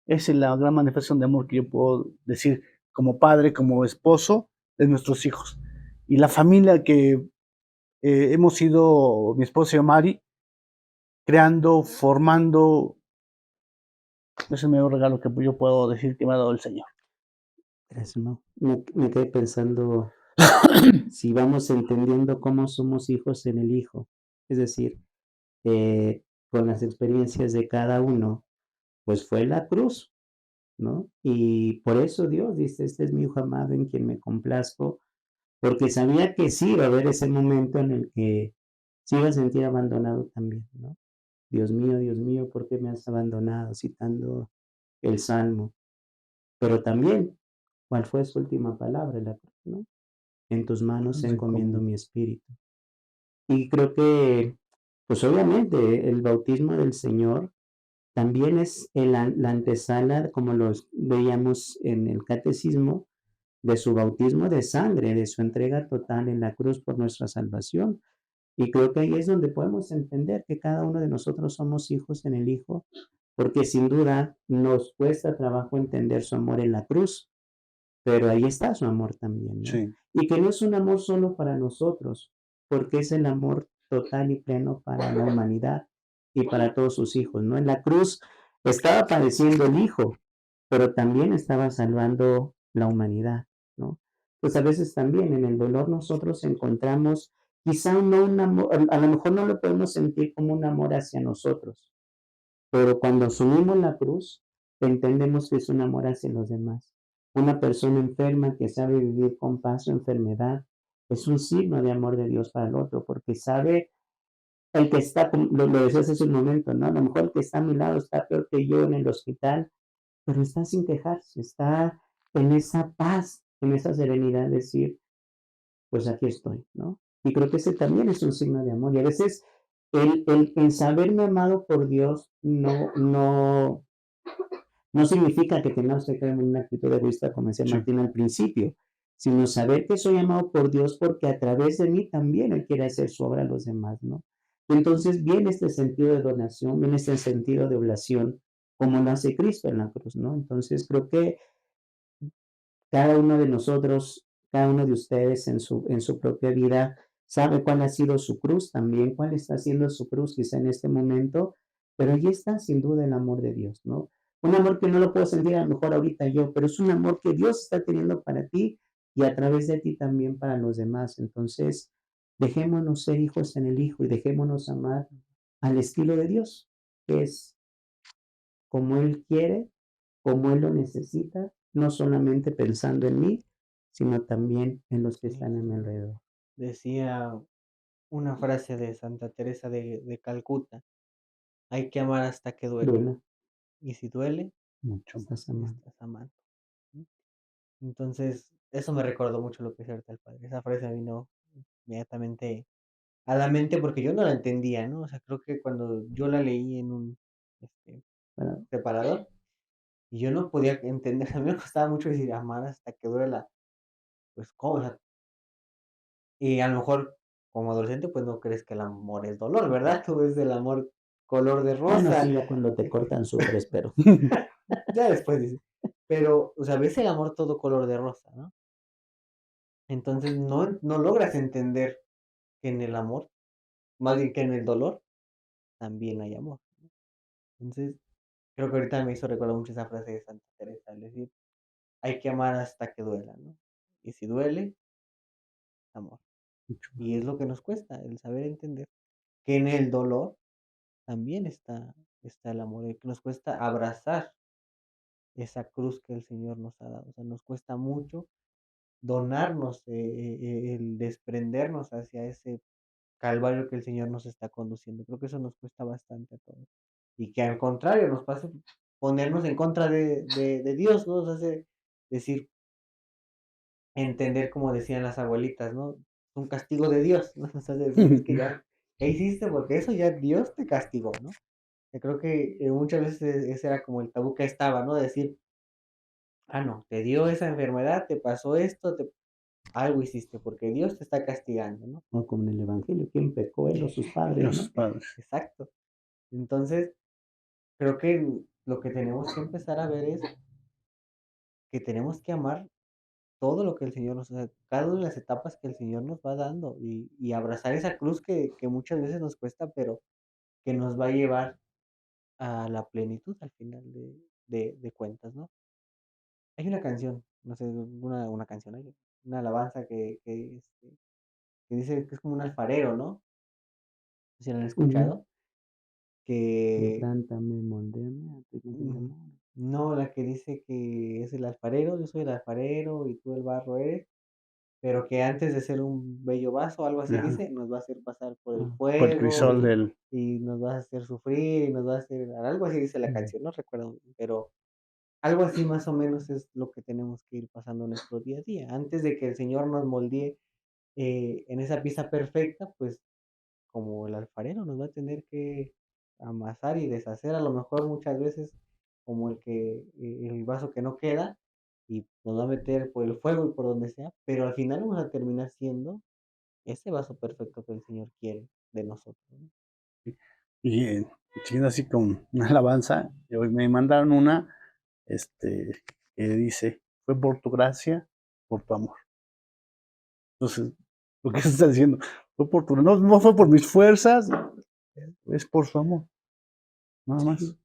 [SPEAKER 1] es la gran manifestación de amor que yo puedo decir como padre, como esposo de nuestros hijos. Y la familia que hemos sido, mi esposa y yo, Mari, creando, formando, ese es el mayor regalo que yo puedo decir que me ha dado el Señor.
[SPEAKER 2] Eso no. Me quedé pensando si vamos entendiendo cómo somos hijos en el Hijo. Es decir, con las experiencias de cada uno, pues fue la cruz, ¿no? Y por eso Dios dice: "Este es mi Hijo amado en quien me complazco", porque sabía que sí iba a haber ese momento en el que se iba a sentir abandonado también, ¿no? Dios mío, ¿por qué me has abandonado?", citando el Salmo. Pero también, ¿cuál fue su última palabra en la cruz, no? En tus manos
[SPEAKER 1] Así
[SPEAKER 2] encomiendo
[SPEAKER 1] como,
[SPEAKER 2] mi espíritu. Y creo que, pues, obviamente, el bautismo del Señor también es la antesala, como los veíamos en el catecismo, de su bautismo de sangre, de su entrega total en la cruz por nuestra salvación. Y creo que ahí es donde podemos entender que cada uno de nosotros somos hijos en el Hijo, porque sin duda nos cuesta trabajo entender su amor en la cruz, pero ahí está su amor también, ¿no?
[SPEAKER 1] sí,
[SPEAKER 2] Y que no es un amor solo para nosotros, porque es el amor total y pleno para la humanidad y para todos sus hijos, ¿no? En la cruz estaba padeciendo el Hijo, pero también estaba salvando la humanidad, ¿no? Pues a veces también en el dolor nosotros encontramos quizá no un amor, a lo mejor no lo podemos sentir como un amor hacia nosotros, pero cuando asumimos la cruz, entendemos que es un amor hacia los demás. Una persona enferma que sabe vivir con paz su enfermedad es un signo de amor de Dios para el otro, porque sabe el que está, lo decías hace un momento, ¿no? A lo mejor el que está a mi lado está peor que yo en el hospital, pero está sin quejarse, está en esa paz, en esa serenidad, de decir, pues aquí estoy, ¿no? Y creo que ese también es un signo de amor. Y a veces el saberme amado por Dios no significa que tengamos que caer en una actitud egoísta, como decía
[SPEAKER 1] sí,
[SPEAKER 2] Martín al principio, sino saber que soy amado por Dios porque a través de mí también Él quiere hacer su obra a los demás, ¿no? Entonces viene este sentido de donación, viene este sentido de oblación, como lo hace Cristo en la cruz, ¿no? Entonces creo que cada uno de nosotros, cada uno de ustedes en su propia vida sabe cuál ha sido su cruz también, cuál está siendo su cruz quizá en este momento, pero allí está sin duda el amor de Dios, ¿no? Un amor que no lo puedo sentir a lo mejor ahorita yo, pero es un amor que Dios está teniendo para ti y a través de ti también para los demás. Entonces, dejémonos ser hijos en el Hijo y dejémonos amar al estilo de Dios, que es como Él quiere, como Él lo necesita, no solamente pensando en mí, sino también en los que
[SPEAKER 3] Sí,
[SPEAKER 2] están a mi
[SPEAKER 3] sí.
[SPEAKER 2] alrededor.
[SPEAKER 3] Decía una frase de Santa Teresa de Calcuta: hay que amar hasta que duela.
[SPEAKER 2] Duela
[SPEAKER 3] Y si duele,
[SPEAKER 1] mucho.
[SPEAKER 2] estás amando.
[SPEAKER 3] estás amando, ¿no? Entonces, eso me recordó mucho lo que es ahorita el padre. Esa frase me vino inmediatamente a la mente porque yo no la entendía, ¿no? O sea, creo que cuando yo la leí en un este,
[SPEAKER 2] ¿Verdad?
[SPEAKER 3] separador, y yo no podía entender, a mí me costaba mucho decir amar hasta que duela, pues, ¿cómo? O sea, y a lo mejor como adolescente, pues no crees que el amor es dolor, ¿verdad? Tú ves el amor color de
[SPEAKER 2] Bueno,
[SPEAKER 3] rosa.
[SPEAKER 2] sí, ya cuando te cortan sufres, pero
[SPEAKER 3] Ya después dices. Pero, o sea, ves el amor todo color de rosa, ¿no? Entonces no logras entender que en el amor, más bien que en el dolor, también hay amor, ¿no? Entonces, creo que ahorita me hizo recordar mucho esa frase de Santa Teresa, es decir, hay que amar hasta que duela, ¿no? Y si duele, amor. Y es lo que nos cuesta, el saber entender que en el dolor también está el amor, que nos cuesta abrazar esa cruz que el Señor nos ha dado. O sea, nos cuesta mucho donarnos, el desprendernos hacia ese calvario que el Señor nos está conduciendo. Creo que eso nos cuesta bastante a todos. Y que al contrario nos pasa ponernos en contra de Dios, ¿no? Nos hace decir, entender como decían las abuelitas, ¿no? Un castigo de Dios, ¿no? Nos hace decir, es que ya, ¿qué hiciste? Porque eso ya Dios te castigó, ¿no? Yo creo que muchas veces ese era como el tabú que estaba, ¿no? Decir, ah, no, te dio esa enfermedad, te pasó esto, algo hiciste, porque Dios te está castigando, ¿no?
[SPEAKER 2] No como en el Evangelio, ¿quién pecó, él o sus padres,
[SPEAKER 1] Los
[SPEAKER 2] no?
[SPEAKER 1] padres.
[SPEAKER 3] Exacto. Entonces, creo que lo que tenemos que empezar a ver es que tenemos que amar todo lo que el Señor nos da, cada una de las etapas que el Señor nos va dando y abrazar esa cruz que muchas veces nos cuesta, pero que nos va a llevar a la plenitud al final de cuentas, ¿no? Hay una canción, no sé, una canción, hay una alabanza que dice que es como un alfarero, ¿no? No sé si la han
[SPEAKER 2] Ujú.
[SPEAKER 3] escuchado, que
[SPEAKER 2] Implántame, moldéame a tu imagen de
[SPEAKER 3] mm,
[SPEAKER 2] amor.
[SPEAKER 3] no, la que dice que es el alfarero, yo soy el alfarero y tú el barro eres, pero que antes de ser un bello vaso, algo así
[SPEAKER 1] Ajá.
[SPEAKER 3] dice, nos va a hacer pasar por el
[SPEAKER 2] Ah,
[SPEAKER 1] Por el
[SPEAKER 3] fuego
[SPEAKER 1] crisol del.
[SPEAKER 3] y nos va a hacer sufrir y nos va a hacer, algo así dice la
[SPEAKER 2] ujú.
[SPEAKER 3] canción, no recuerdo muy bien, pero algo así más o menos es lo que tenemos que ir pasando en nuestro día a día. Antes de que el Señor nos moldee en esa pieza perfecta, pues como el alfarero nos va a tener que amasar y deshacer a lo mejor muchas veces como el vaso que no queda y nos va a meter por el fuego y por donde sea, pero al final vamos a terminar siendo ese vaso perfecto que el Señor quiere de nosotros, ¿no?
[SPEAKER 1] Y siguiendo así con una alabanza, y hoy me mandaron una, que dice, fue por tu gracia, por tu amor. Entonces, lo que se está diciendo, fue por tu, no fue por mis fuerzas, es por su amor, nada más,
[SPEAKER 2] Sí,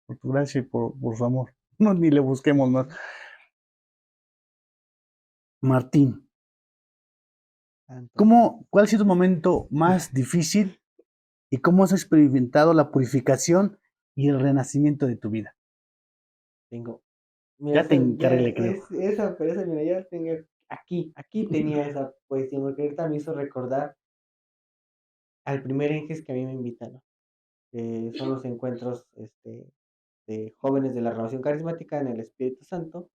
[SPEAKER 1] por tu gracia y por su amor. No, ni le busquemos más. Martín,
[SPEAKER 3] Tanto así.
[SPEAKER 1] ¿cuál ha sido tu momento más difícil y cómo has experimentado la purificación y el renacimiento de tu vida?
[SPEAKER 3] Tengo, mira,
[SPEAKER 1] Ya te
[SPEAKER 3] esa, ya
[SPEAKER 1] encargué, creo.
[SPEAKER 3] es, esa, pero esa, mira, ya tengo, aquí tenía esa cuestión, porque ahorita me hizo recordar al primer Enges que a mí me invitaron, que son los encuentros, de jóvenes de la renovación carismática en el Espíritu Santo.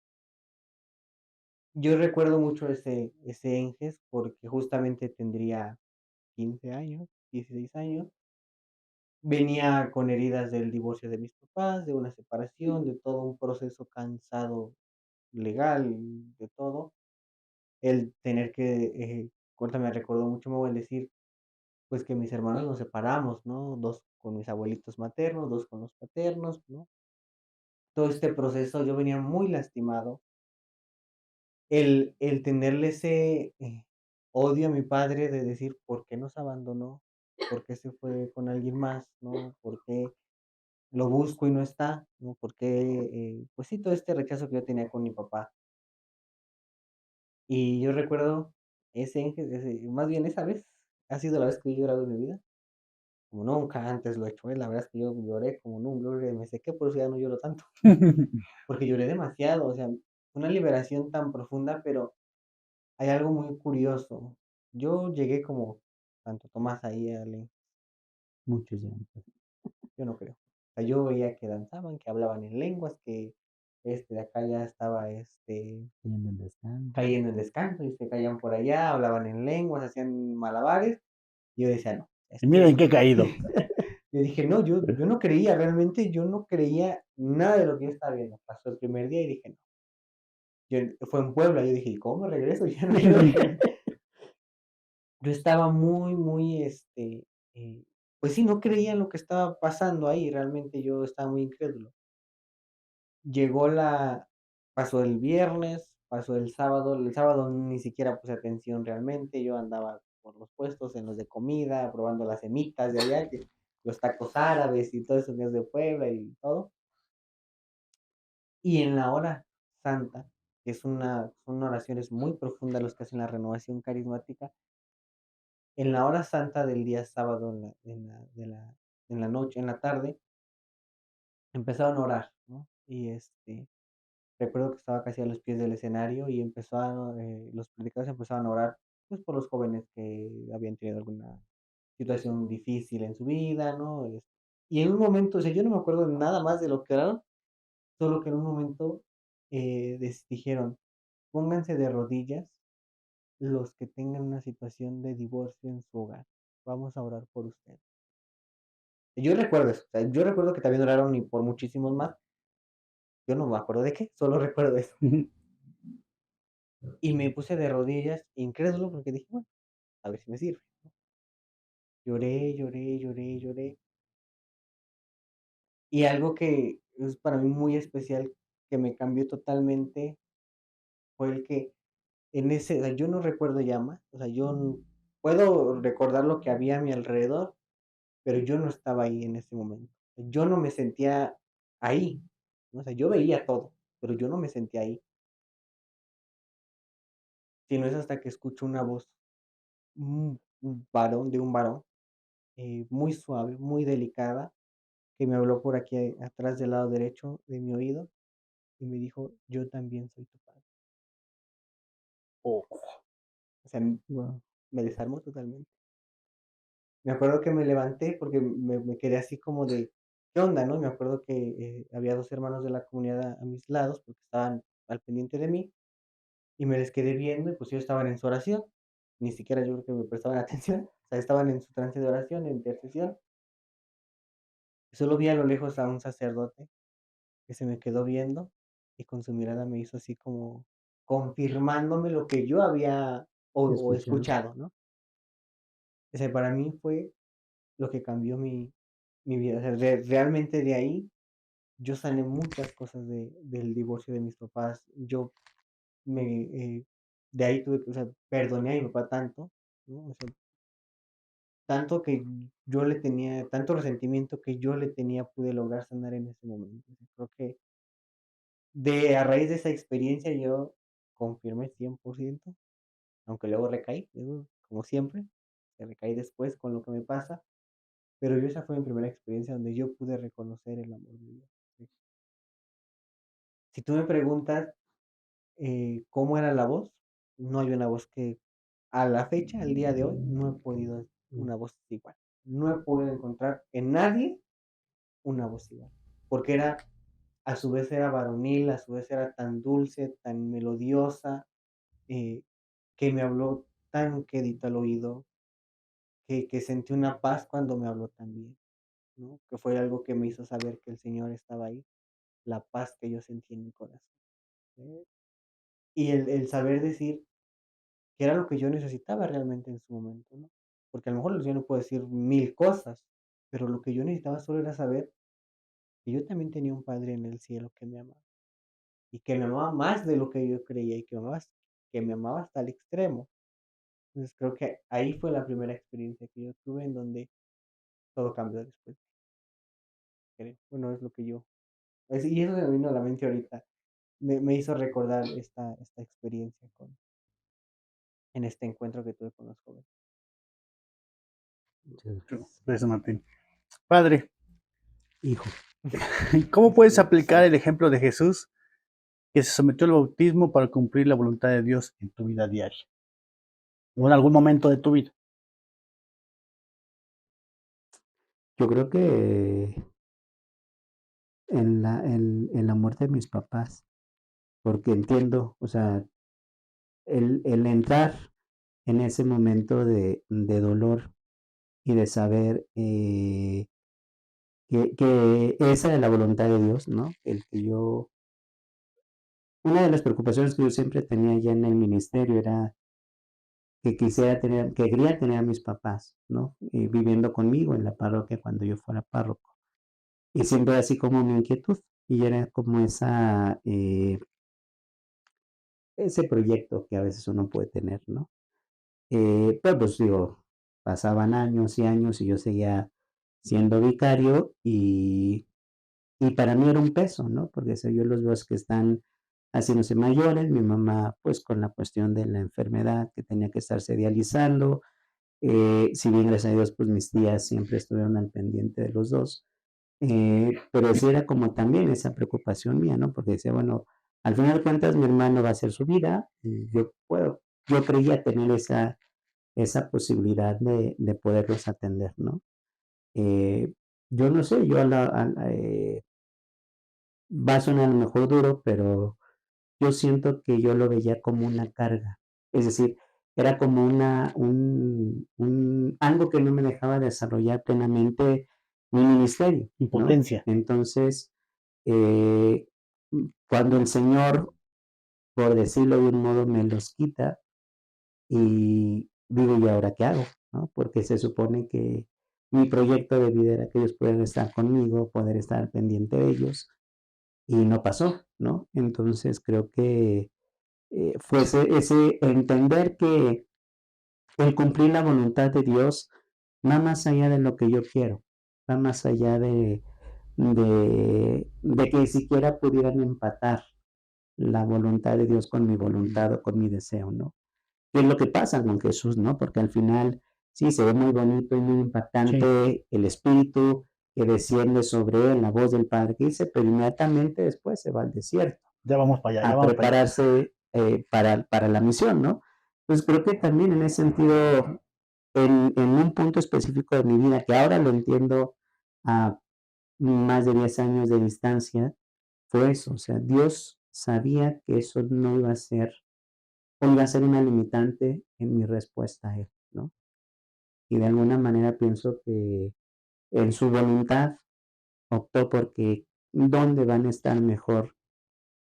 [SPEAKER 3] Yo recuerdo mucho ese Enges porque justamente tendría 15 años, 16 años. Venía con heridas del divorcio de mis papás, de una separación, de todo un proceso cansado legal, de todo. El tener que, ahorita me recordó mucho, me voy a decir, pues que mis hermanos nos separamos, ¿no? Dos con mis abuelitos maternos, dos con los paternos, ¿no? Todo este proceso yo venía muy lastimado. El tenerle ese, odio a mi padre de decir: "¿Por qué nos abandonó? ¿Por qué se fue con alguien más?", ¿no? ¿Por qué lo busco y no está?, ¿no? ¿Por qué? Pues sí, todo este rechazo que yo tenía con mi papá. Y yo recuerdo ese más bien esa vez, ha sido la vez que yo he llorado en mi vida, como nunca antes lo he hecho, la verdad es que yo lloré como nunca, me sequé, por eso ya no lloro tanto, porque lloré demasiado, o sea, una liberación tan profunda, pero hay algo muy curioso. Yo llegué como Santo Tomás ahí
[SPEAKER 2] muchos llantos.
[SPEAKER 3] yo no creo. O sea, yo veía que danzaban, que hablaban en lenguas, que de acá ya estaba
[SPEAKER 2] Yendo en descanso.
[SPEAKER 3] cayendo en descanso y se caían por allá, hablaban en lenguas, hacían malabares. Y yo decía, no,
[SPEAKER 1] Y mira
[SPEAKER 3] esto.
[SPEAKER 1] en qué he caído.
[SPEAKER 3] Yo dije, no, yo no creía, realmente yo no creía nada de lo que yo estaba viendo. Pasó el primer día y dije, no. Fue en Puebla, yo dije, ¿y cómo regreso? Ya no quiero regresar. Yo estaba muy, muy, pues sí, no creía en lo que estaba pasando ahí, realmente yo estaba muy incrédulo. Llegó la pasó el viernes, pasó el sábado ni siquiera puse atención realmente, yo andaba por los puestos, en los de comida, probando las semitas de allá, que los tacos árabes y todo eso que es de Puebla y todo. Y en la hora santa, que son oraciones muy profundas los que hacen la renovación carismática, en la hora santa del día sábado en la noche, en la tarde, empezaron a orar, ¿no? Y recuerdo que estaba casi a los pies del escenario y los predicadores empezaron a orar, pues, por los jóvenes que habían tenido alguna situación difícil en su vida, ¿no? Y en un momento, o sea, yo no me acuerdo nada más de lo que oraron, solo que en un momento dijeron, pónganse de rodillas los que tengan una situación de divorcio en su hogar. Vamos a orar por ustedes. Yo recuerdo eso, o sea, yo recuerdo que también oraron y por muchísimos más. Yo no me acuerdo de qué, solo recuerdo eso. Y me puse de rodillas, incrédulo, porque dije, bueno, a ver si me sirve. Lloré, lloré, lloré, lloré. Y algo que es para mí muy especial, que me cambió totalmente, fue el que o sea, yo no recuerdo llamas, o sea, puedo recordar lo que había a mi alrededor, pero yo no estaba ahí en ese momento. Yo no me sentía ahí, ¿no? O sea, yo veía todo, pero yo no me sentía ahí. Sino es hasta que escucho una voz, de un varón, muy suave, muy delicada, que me habló por aquí atrás del lado derecho de mi oído y me dijo: "Yo también soy tu padre".
[SPEAKER 1] Oh,
[SPEAKER 3] O sea,
[SPEAKER 2] Guau.
[SPEAKER 3] me desarmó totalmente. Me acuerdo que me levanté porque me quedé así como de, ¿qué onda, no? Me acuerdo que, había 2 hermanos de la comunidad a mis lados, porque estaban al pendiente de mí, y me les quedé viendo, y pues ellos estaban en su oración. Ni siquiera yo creo que me prestaban atención, o sea, estaban en su trance de oración, de intercesión. Solo vi a lo lejos a un sacerdote que se me quedó viendo, y con su mirada me hizo así como confirmándome lo que yo había o
[SPEAKER 2] Escuchado.
[SPEAKER 3] escuchado, ¿no? O sea, para mí fue lo que cambió mi vida. O sea, realmente de ahí yo sané muchas cosas del divorcio de mis papás. Yo me, de ahí tuve que, o sea, perdoné a mi papá tanto, ¿no? O sea, tanto que yo le tenía, tanto resentimiento que yo le tenía, pude lograr sanar en ese momento. O sea, creo que a raíz de esa experiencia yo confirmé 100%, aunque luego recaí, luego, como siempre, recaí después con lo que me pasa, pero esa fue mi primera experiencia donde yo pude reconocer el amor de Dios. Sí. Si tú me preguntas, ¿cómo era la voz? No hay una voz que a la fecha, al día de hoy, no he podido
[SPEAKER 2] Mm.
[SPEAKER 3] una voz igual. No he podido encontrar en nadie una voz igual, porque a su vez era varonil, a su vez era tan dulce, tan melodiosa, eh, que me habló tan quedito al oído, que sentí una paz cuando me habló también, ¿no? Que fue algo que me hizo saber que el Señor estaba ahí, la paz que yo sentí en mi corazón. ¿Eh? Y el saber decir que era lo que yo necesitaba realmente en su momento, ¿no? Porque a lo mejor yo no puedo decir 1000 cosas, pero lo que yo necesitaba solo era saber que yo también tenía un Padre en el cielo que me amaba, y que me amaba más de lo que yo creía, y que me amaba hasta el extremo. Entonces, creo que ahí fue la primera experiencia que yo tuve en donde todo cambió después, creo. Bueno, es lo que y eso se me vino a la mente ahorita. Me hizo recordar esta experiencia en este encuentro que tuve con los jóvenes.
[SPEAKER 2] Muchas gracias.
[SPEAKER 1] gracias, Martín. Padre,
[SPEAKER 2] Hijo.
[SPEAKER 1] ¿cómo puedes aplicar
[SPEAKER 3] Sí.
[SPEAKER 1] el ejemplo de Jesús que se sometió al bautismo para cumplir la voluntad de Dios en tu vida diaria o en algún momento de tu vida?
[SPEAKER 2] Yo creo que en la muerte de mis papás, porque entiendo, o sea, el entrar en ese momento de dolor y de saber que esa era la voluntad de Dios, ¿no? Una de las preocupaciones que yo siempre tenía ya en el ministerio era que quería tener a mis papás, ¿no? Viviendo conmigo en la parroquia cuando yo fuera párroco. Y siempre así como mi inquietud, y era como ese proyecto que a veces uno puede tener, ¿no? Pero pues digo, pasaban años y años y yo seguía siendo vicario y para mí era un peso, ¿no? Porque si yo los veo que están haciéndose mayores, mi mamá pues con la cuestión de la enfermedad que tenía que estarse dializando, si bien gracias a Dios pues mis tías siempre estuvieron al pendiente de los dos, pero sí era como también esa preocupación mía, ¿no? Porque decía, bueno, al final de cuentas mi hermano va a hacer su vida y yo creía tener esa posibilidad de poderlos atender, ¿no? Eh, yo no sé, yo va a sonar a lo mejor duro, pero yo siento que yo lo veía como una carga. Es decir, era como algo que no me dejaba desarrollar plenamente mi ministerio, ¿no?
[SPEAKER 1] Impotencia.
[SPEAKER 2] Entonces, eh, cuando el Señor, por decirlo de un modo, me los quita y digo, ¿y ahora qué hago? ¿No? Porque se supone que mi proyecto de vida era que ellos pudieran estar conmigo, poder estar pendiente de ellos, y no pasó, ¿no? Entonces creo que fue ese entender que el cumplir la voluntad de Dios va más allá de lo que yo quiero, va más allá de que siquiera pudieran empatar la voluntad de Dios con mi voluntad o con mi deseo, ¿no? ¿Qué es lo que pasa con Jesús, no? Porque al final sí se ve muy bonito y muy
[SPEAKER 1] Sí,
[SPEAKER 2] impactante el espíritu que desciende sobre él, la voz del Padre que dice, pero inmediatamente después se va al desierto
[SPEAKER 1] ya vamos para allá, ya
[SPEAKER 2] a
[SPEAKER 1] vamos para allá.
[SPEAKER 2] prepararse para la misión, ¿no? Entonces creo que también en ese sentido, en un punto específico de mi vida, que ahora lo entiendo a más de 10 años de distancia, fue eso, o sea, Dios sabía que eso no iba a ser, o iba a ser una limitante en mi respuesta a Él, ¿no? Y de alguna manera pienso que en su voluntad optó porque ¿dónde van a estar mejor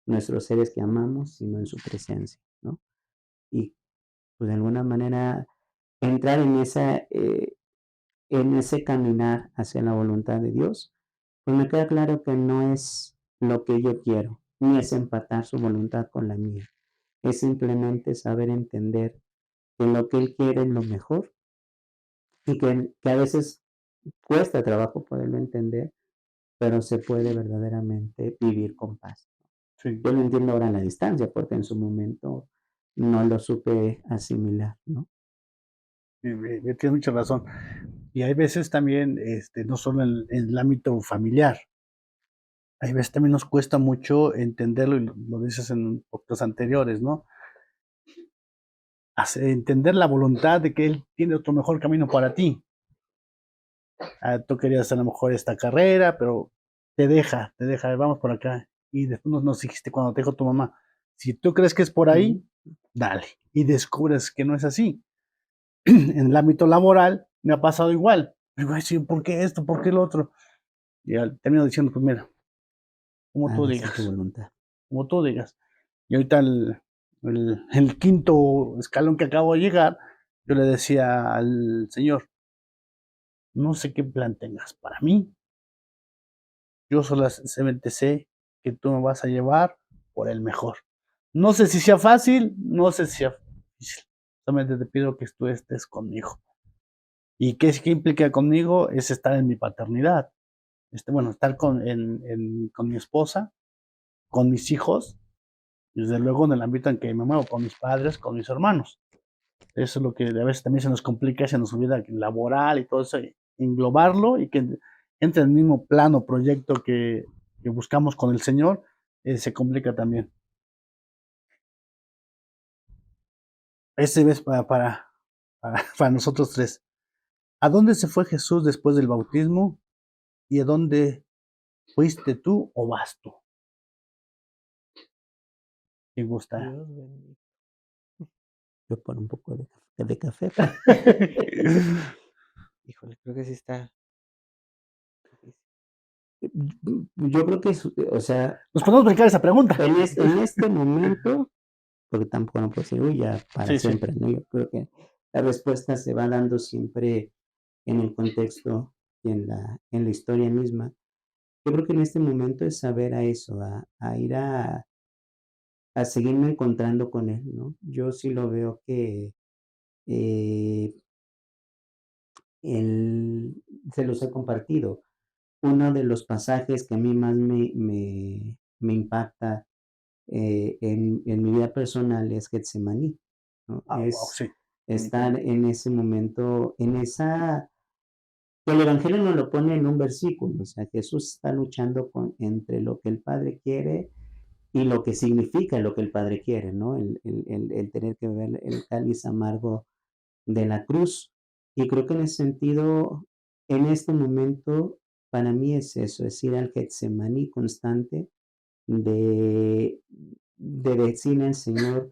[SPEAKER 2] nuestros seres que amamos, sino en su presencia, ¿no? Y pues de alguna manera entrar en ese caminar hacia la voluntad de Dios, pues me queda claro que no es lo que yo quiero, ni es empatar su voluntad con la mía. Es simplemente saber entender que lo que Él quiere es lo mejor y que a veces cuesta trabajo poderlo entender, pero se puede verdaderamente vivir con paz.
[SPEAKER 1] Sí,
[SPEAKER 2] Yo lo entiendo ahora en la distancia, porque en su momento no lo supe asimilar, ¿no?
[SPEAKER 1] tienes mucha razón. Y hay veces también, no solo en el ámbito familiar, hay veces también nos cuesta mucho entenderlo, y lo dices en podcasts anteriores, ¿no? Entender la voluntad de que Él tiene otro mejor camino para ti. Tú querías a lo mejor esta carrera, pero te deja, vamos por acá. Y después nos dijiste cuando te dijo tu mamá, si tú crees que es por ahí,
[SPEAKER 2] Ujú.
[SPEAKER 1] dale. Y descubres que no es así. En el ámbito laboral me ha pasado igual. Digo, "Ay, sí, ¿por qué esto? ¿Por qué lo otro?" Y termino diciendo, pues mira, como tú
[SPEAKER 2] Hágase tu
[SPEAKER 1] digas,
[SPEAKER 2] voluntad.
[SPEAKER 1] como tú digas. Y ahorita el quinto escalón que acabo de llegar, yo le decía al Señor, no sé qué plan tengas para mí, yo solamente sé que tú me vas a llevar por el mejor. No sé si sea fácil, no sé si sea difícil, solamente te pido que tú estés conmigo. ¿Y qué implica conmigo? Es estar en mi paternidad, bueno, estar con mi esposa, con mis hijos, y desde luego en el ámbito en que me muevo, con mis padres, con mis hermanos. Eso es lo que a veces también se nos complica, se nos olvida laboral y todo eso, englobarlo y que entre en el mismo plano, proyecto que buscamos con el Señor, se complica también. Ese es para nosotros tres. ¿A dónde se fue Jesús después del bautismo y a dónde fuiste tú o vas tú? ¿Quién gusta?
[SPEAKER 3] Dios bendito.
[SPEAKER 2] Yo por un poco de café, pa.
[SPEAKER 3] Híjole, creo que sí está difícil.
[SPEAKER 2] Yo creo que o sea,
[SPEAKER 1] Nos podemos brincar esa pregunta.
[SPEAKER 2] en este momento, porque tampoco no puedo decir, uy, ya para
[SPEAKER 1] Sí, sí.
[SPEAKER 2] siempre, ¿no? Yo creo que la respuesta se va dando siempre en el contexto y en la historia misma. Yo creo que en este momento es saber a eso, a ir a seguirme encontrando con él, ¿no? Yo sí lo veo que, eh, el se los he compartido. Uno de los pasajes que a mí más me impacta, en mi vida personal es Getsemaní, ¿no?
[SPEAKER 1] Ah, wow,
[SPEAKER 2] Es
[SPEAKER 1] sí,
[SPEAKER 2] estar
[SPEAKER 1] definitivamente.
[SPEAKER 2] en ese momento, en esa el evangelio nos lo pone en un versículo, o sea, Jesús está luchando entre lo que el Padre quiere y lo que significa lo que el Padre quiere, ¿no? El tener que beber el cáliz amargo de la cruz. Y creo que en ese sentido, en este momento, para mí es eso, es ir al Getsemaní constante de decirle al Señor: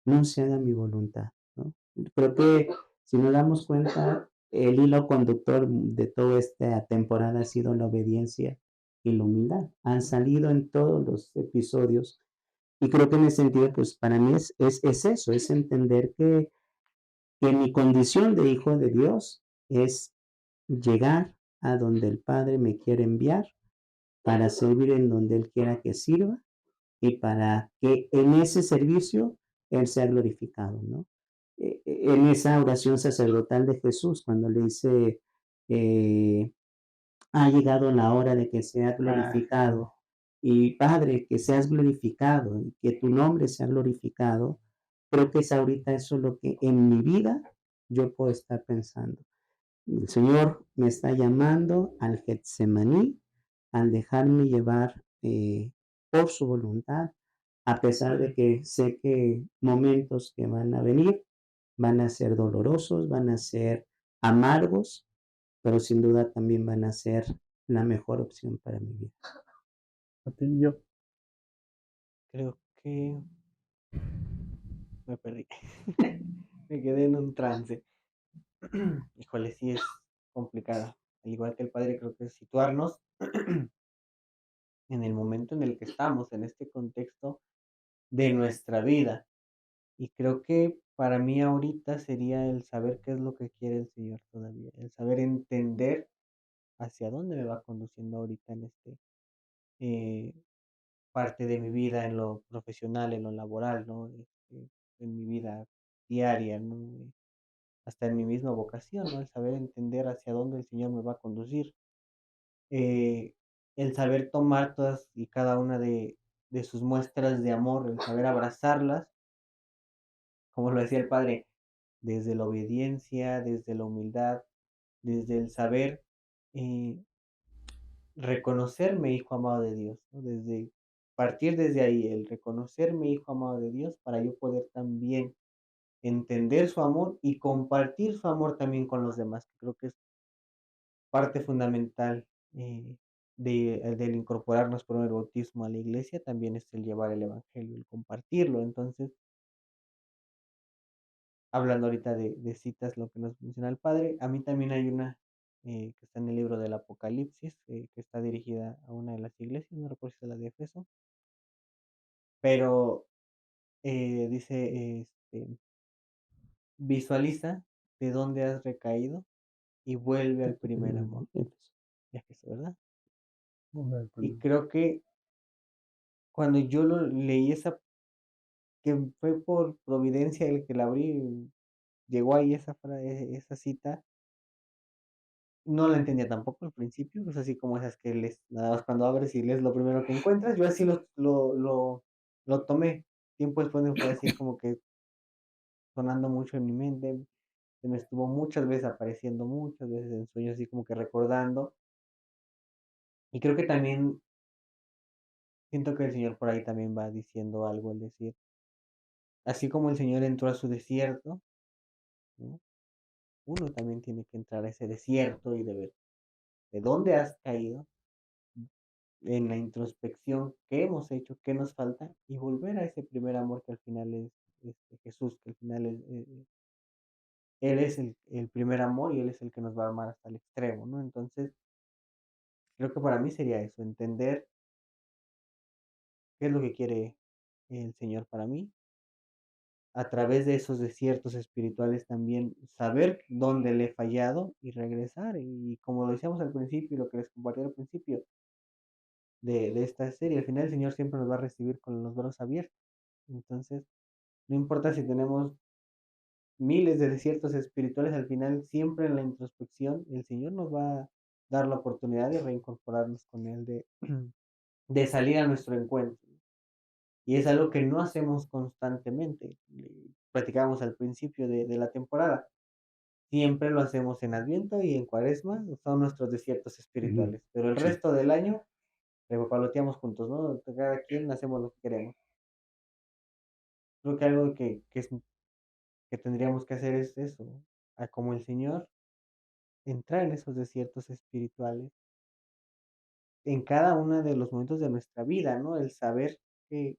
[SPEAKER 2] "No se haga mi voluntad", ¿no? Creo que si nos damos cuenta, el hilo conductor de toda esta temporada ha sido la obediencia y la humildad. Han salido en todos los episodios, y creo que en ese sentido, pues, para mí es eso, es entender que mi condición de hijo de Dios es llegar a donde el Padre me quiere enviar para servir en donde Él quiera que sirva y para que en ese servicio Él sea glorificado, ¿no? En esa oración sacerdotal de Jesús, cuando le dice, eh, ha llegado la hora de que sea
[SPEAKER 1] Ah,
[SPEAKER 2] glorificado, y Padre, que seas glorificado y que tu nombre sea glorificado, creo que es ahorita eso lo que en mi vida yo puedo estar pensando. El Señor me está llamando al Getsemaní, al dejarme llevar por su voluntad, a pesar de que sé que momentos que van a venir van a ser dolorosos, van a ser amargos, pero sin duda también van a ser la mejor opción para mi vida.
[SPEAKER 1] yo.
[SPEAKER 3] Creo que me perdí. Me quedé en un trance. Híjole, sí es complicada. Al igual que el padre, creo que es situarnos en el momento en el que estamos, en este contexto de nuestra vida. Y creo que para mí ahorita sería el saber qué es lo que quiere el Señor todavía, el saber entender hacia dónde me va conduciendo ahorita en eh, parte de mi vida, en lo profesional, en lo laboral, ¿no? En mi vida diaria, ¿no? Hasta en mi misma vocación, ¿no? El saber entender hacia dónde el Señor me va a conducir. eh, el saber tomar todas y cada una de sus muestras de amor, el saber abrazarlas, como lo decía el padre, desde la obediencia, desde la humildad, desde el saber eh, reconocerme hijo amado de Dios, ¿no? Desde partir desde ahí, el reconocerme hijo amado de Dios para yo poder también entender su amor y compartir su amor también con los demás, que creo que es parte fundamental del incorporarnos por el bautismo a la iglesia, también es el llevar el evangelio, el compartirlo. Entonces, hablando ahorita de citas, lo que nos menciona el padre, a mí también hay una que está en el libro del Apocalipsis, que está dirigida a una de las iglesias, no recuerdo si es la de Efeso, pero dice, visualiza de dónde has recaído y vuelve al primer amor. Ya que eso, ¿verdad? Y creo que cuando yo leí esa, que fue por providencia el que la abrí, llegó ahí esa cita. No la entendía tampoco al principio, es así como esas que lees, nada más cuando abres y lees lo primero que encuentras, yo así lo tomé. Tiempo después me fue así como que sonando mucho en mi mente, se me estuvo muchas veces apareciendo, muchas veces en sueños, así como que recordando. Y creo que también siento que el Señor por ahí también va diciendo algo, el decir, así como el Señor entró a su desierto, ¿no? Uno también tiene que entrar a ese desierto y de ver de dónde has caído, en la introspección, qué hemos hecho, qué nos falta, y volver a ese primer amor que al final es Jesús, que al final Él es el primer amor y Él es el que nos va a amar hasta el extremo, ¿no? Entonces, creo que para mí sería eso, entender qué es lo que quiere el Señor para mí, a través de esos desiertos espirituales también saber dónde le he fallado y regresar. Y como lo decíamos al principio y lo que les compartí al principio de esta serie, al final el Señor siempre nos va a recibir con los brazos abiertos. Entonces, no importa si tenemos miles de desiertos espirituales, al final, siempre en la introspección, el Señor nos va a dar la oportunidad de reincorporarnos con Él, de salir a nuestro encuentro. Y es algo que no hacemos constantemente. Platicábamos al principio de la temporada. Siempre lo hacemos en Adviento y en Cuaresma, son nuestros desiertos
[SPEAKER 1] Ujú.
[SPEAKER 3] espirituales. Pero el
[SPEAKER 1] Sí,
[SPEAKER 3] resto del año, papaloteamos juntos, ¿no? Cada quien hacemos lo que queremos. Creo que algo que tendríamos que hacer es eso, como el Señor, entrar en esos desiertos espirituales en cada uno de los momentos de nuestra vida, ¿no? El saber que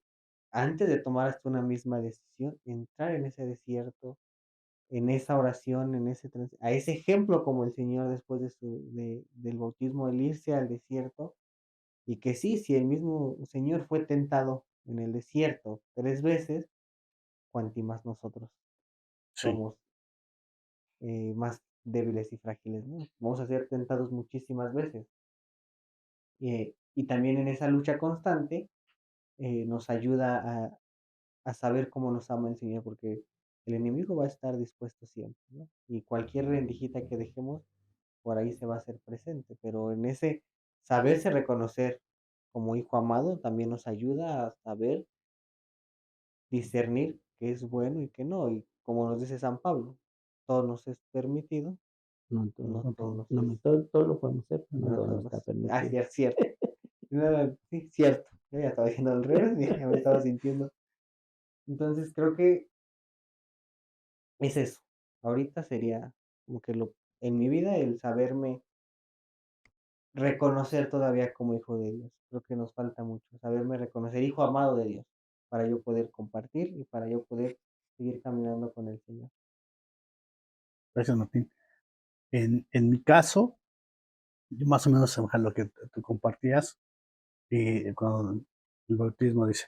[SPEAKER 3] antes de tomar hasta una misma decisión, entrar en ese desierto, en esa oración, a ese ejemplo como el Señor después del bautismo, el irse al desierto, y que sí, si el mismo Señor fue tentado en el desierto 3 veces, cuanti más nosotros
[SPEAKER 1] sí.
[SPEAKER 3] somos más débiles y frágiles, ¿no? Vamos a ser tentados muchísimas veces. Y también en esa lucha constante nos ayuda a saber cómo nos ama el Señor, porque el enemigo va a estar dispuesto siempre, ¿no? Y cualquier rendijita que dejemos, por ahí se va a hacer presente, pero en ese saberse reconocer como hijo amado también nos ayuda a saber discernir qué es bueno y qué no. Y como nos dice San Pablo, todo nos es permitido,
[SPEAKER 2] No todo,
[SPEAKER 3] no todo nos
[SPEAKER 2] no,
[SPEAKER 3] es,
[SPEAKER 2] no todo lo podemos hacer, pero no
[SPEAKER 3] no
[SPEAKER 2] todo
[SPEAKER 3] todo
[SPEAKER 2] nos está
[SPEAKER 3] nos... Ah,
[SPEAKER 2] permitido.
[SPEAKER 3] sí, es cierto. No, sí, cierto. Yo ya estaba diciendo al revés, ya me estaba sintiendo. Entonces creo que es eso. Ahorita sería como que en mi vida el saberme reconocer todavía como hijo de Dios. Creo que nos falta mucho, saberme reconocer hijo amado de Dios, para yo poder compartir y para yo poder seguir caminando con el Señor.
[SPEAKER 1] Gracias, Martín. En mi caso, yo más o menos a lo que tú compartías, cuando el bautismo dice,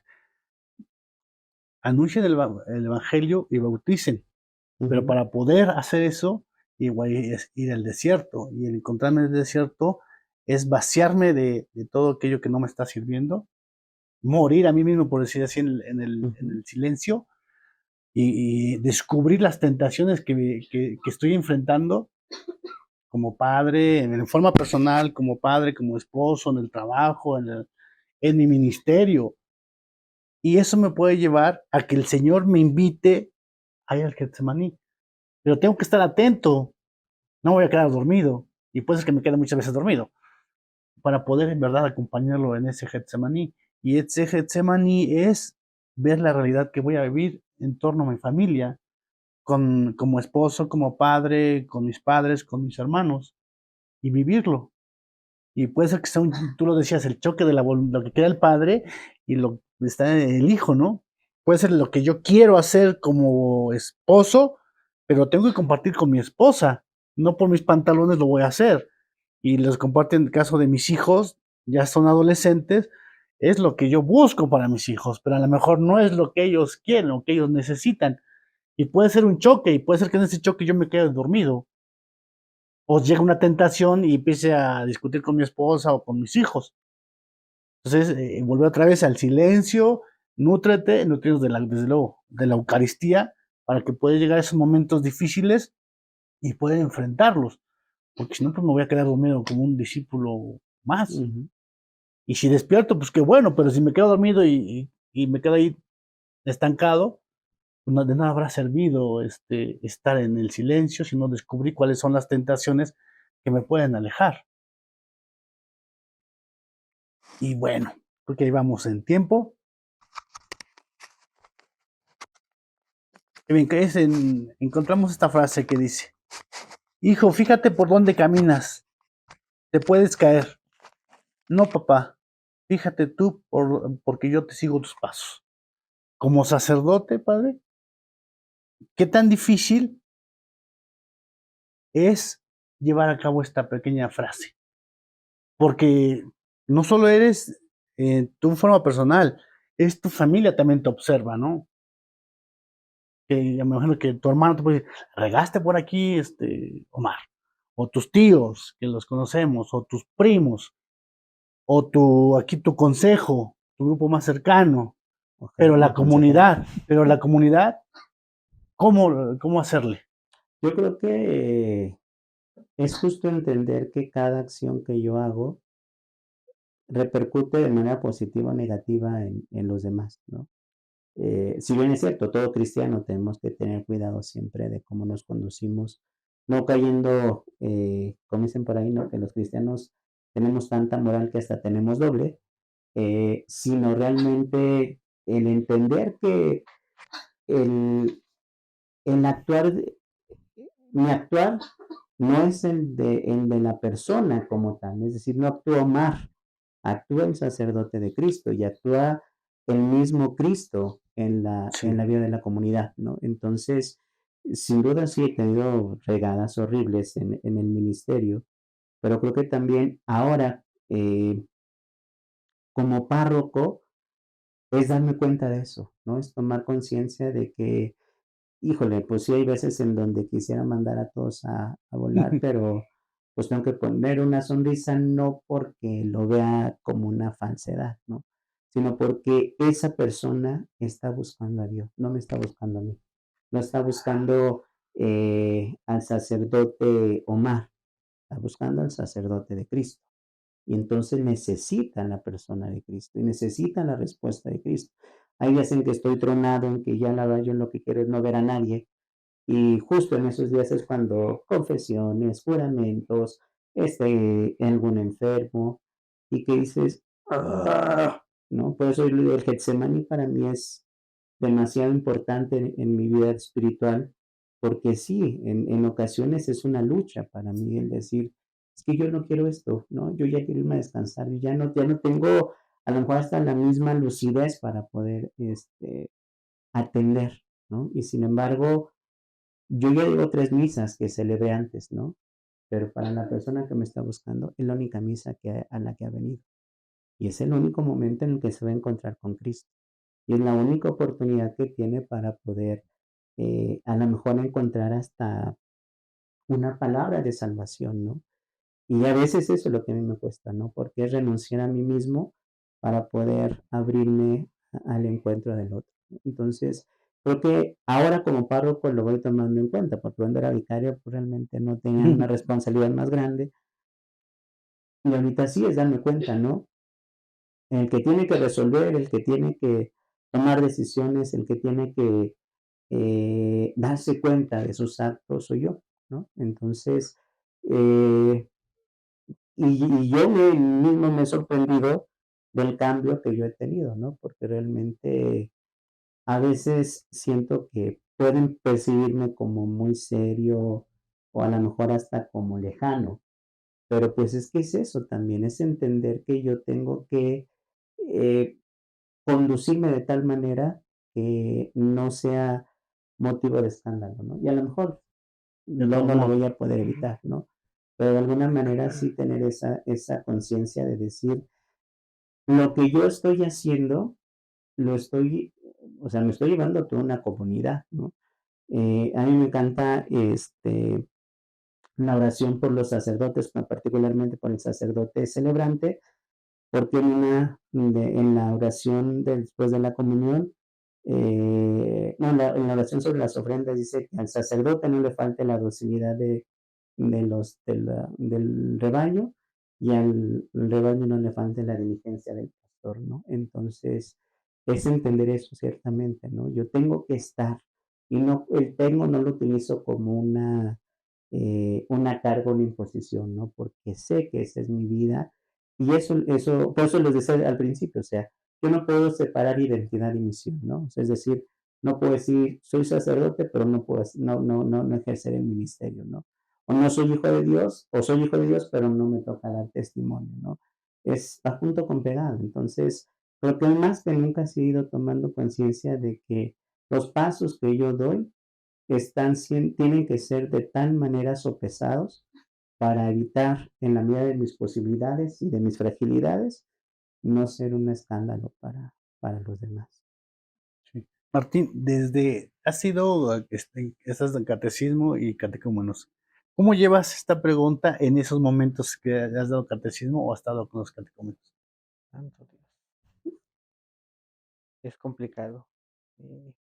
[SPEAKER 1] anuncien el evangelio y bauticen. Pero
[SPEAKER 2] Ujú.
[SPEAKER 1] para poder hacer eso, igual es ir al desierto. Y el encontrarme en el desierto es vaciarme de todo aquello que no me está sirviendo, morir a mí mismo, por decir así, en
[SPEAKER 2] Ujú.
[SPEAKER 1] el silencio, y descubrir las tentaciones que estoy enfrentando como padre, en forma personal, como padre, como esposo, en el trabajo, en mi ministerio. Y eso me puede llevar a que el Señor me invite a ir al Getsemaní. Pero tengo que estar atento, no voy a quedar dormido. Y puede ser que me quede muchas veces dormido, para poder en verdad acompañarlo en ese Getsemaní. Y ese Getsemaní es ver la realidad que voy a vivir en torno a mi familia, como esposo, como padre, con mis padres, con mis hermanos, y vivirlo. Y puede ser que sea tú lo decías, el choque de lo que quiere el padre y lo que está el hijo, ¿no? Puede ser lo que yo quiero hacer como esposo, pero tengo que compartir con mi esposa. No por mis pantalones lo voy a hacer. Y les comparto en el caso de mis hijos, ya son adolescentes, es lo que yo busco para mis hijos, pero a lo mejor no es lo que ellos quieren, lo que ellos necesitan. Y puede ser un choque, y puede ser que en ese choque yo me quede dormido o llega una tentación y empiece a discutir con mi esposa o con mis hijos. Entonces, volver otra vez al silencio, nútrete, nutridos desde luego, de la Eucaristía, para que puedas llegar a esos momentos difíciles y poder enfrentarlos, porque si no, pues me voy a quedar dormido como un discípulo más.
[SPEAKER 2] Ujú.
[SPEAKER 1] Y si despierto, pues qué bueno, pero si me quedo dormido y me quedo ahí estancado, pues de nada habrá servido estar en el silencio, sino descubrir cuáles son las tentaciones que me pueden alejar. Y bueno, creo que ahí vamos en tiempo. Bien, encontramos esta frase que dice, hijo, fíjate por dónde caminas, te puedes caer. No, papá, fíjate tú porque yo te sigo tus pasos. Como sacerdote, padre, ¿qué tan difícil es llevar a cabo esta pequeña frase? Porque no solo eres tú en forma personal, es tu familia también te observa, ¿no? Que ya me imagino que tu hermano te puede decir, regaste por aquí, Omar, o tus tíos, que los conocemos, o tus primos, o aquí tu consejo, tu grupo más cercano,
[SPEAKER 2] Ojalá, un consejero.
[SPEAKER 1] pero la comunidad, ¿Cómo hacerle?
[SPEAKER 2] Yo creo que es justo entender que cada acción que yo hago repercute de manera positiva o negativa en los demás, ¿no? Si bien es cierto, todo cristiano tenemos que tener cuidado siempre de cómo nos conducimos, no cayendo, como dicen por ahí, ¿no? Que los cristianos tenemos tanta moral que hasta tenemos doble, sino realmente el entender que el, el actuar, mi actuar no es el de la persona como tal, es decir, no actúa Omar, actúa el sacerdote de Cristo y actúa el mismo Cristo en
[SPEAKER 1] Sí.
[SPEAKER 2] la vida de la comunidad, ¿no? Entonces, sin duda sí he tenido regadas horribles en el ministerio, pero creo que también ahora, como párroco, es darme cuenta de eso, ¿no? Es tomar conciencia de que, híjole, pues sí hay veces en donde quisiera mandar a todos a volar, pero pues tengo que poner una sonrisa, no porque lo vea como una falsedad, ¿no? Sino porque esa persona está buscando a Dios, no me está buscando a mí. No está buscando al sacerdote Omar, está buscando al sacerdote de Cristo. Y entonces necesitan la persona de Cristo y necesitan la respuesta de Cristo. Hay días en que estoy tronado, en que ya la verdad yo lo que quiero es no ver a nadie. Y justo en esos días es cuando confesiones, juramentos, algún enfermo, y que dices, "Ah", ¿no? Por eso el Getsemaní para mí es demasiado importante en mi vida espiritual, porque sí, en ocasiones es una lucha para mí el decir, es que yo no quiero esto, ¿no? Yo ya quiero irme a descansar, yo ya no tengo a lo mejor hasta la misma lucidez para poder, atender, ¿no? Y sin embargo, yo ya llevo 3 misas que celebré antes, ¿no? Pero para la persona que me está buscando, es la única misa a la que ha venido. Y es el único momento en el que se va a encontrar con Cristo. Y es la única oportunidad que tiene para poder, a lo mejor encontrar hasta una palabra de salvación, ¿no? Y a veces eso es lo que a mí me cuesta, ¿no? Porque es renunciar a mí mismo para poder abrirme al encuentro del otro, ¿no? Entonces, creo que ahora como párroco lo voy tomando en cuenta, porque cuando era vicario, pues realmente no tenía una responsabilidad más grande. Y ahorita sí es darme cuenta, ¿no? El que tiene que resolver, el que tiene que tomar decisiones, el que tiene que darse cuenta de sus actos soy yo, ¿no? Entonces, eh, y yo mismo me he sorprendido del cambio que yo he tenido, ¿no? Porque realmente a veces siento que pueden percibirme como muy serio o a lo mejor hasta como lejano, pero pues es que es eso también, es entender que yo tengo que eh, conducirme de tal manera que no sea motivo de escándalo, ¿no? Y a lo mejor
[SPEAKER 1] De todos
[SPEAKER 2] no lo
[SPEAKER 1] modos.
[SPEAKER 2] voy a poder evitar, ¿no? Pero de alguna manera sí tener esa conciencia de decir, lo que yo estoy haciendo, lo estoy, o sea, me estoy llevando a toda una comunidad, ¿no? A mí me encanta, la oración por los sacerdotes, particularmente por el sacerdote celebrante, porque en la oración después de la comunión, no, en la oración sobre las ofrendas dice que al sacerdote no le falte la docilidad del rebaño y al rebaño no le falte la diligencia del pastor, ¿no? Entonces, es entender eso ciertamente, ¿no? Yo tengo que estar y no, el tengo no lo utilizo como una carga, una imposición, ¿no? Porque sé que esa es mi vida y por eso les decía al principio, o sea, yo no puedo separar identidad y misión, ¿no? O sea, es decir, no puedo decir, soy sacerdote, pero no puedo, no ejercer el ministerio, ¿no? O no soy hijo de Dios, o soy hijo de Dios, pero no me toca dar testimonio, ¿no? Va junto con pegado. Entonces, creo que más que nunca he ido tomando conciencia de que los pasos que yo doy tienen que ser de tal manera sopesados para evitar, en la medida de mis posibilidades y de mis fragilidades, no ser un escándalo para los demás.
[SPEAKER 1] Sí. Martín, has sido estás en catecismo y catecúmenos. ¿Cómo llevas esta pregunta en esos momentos que has dado catecismo o has estado con los catecúmenos?
[SPEAKER 3] Santo Dios. Es complicado. Eh,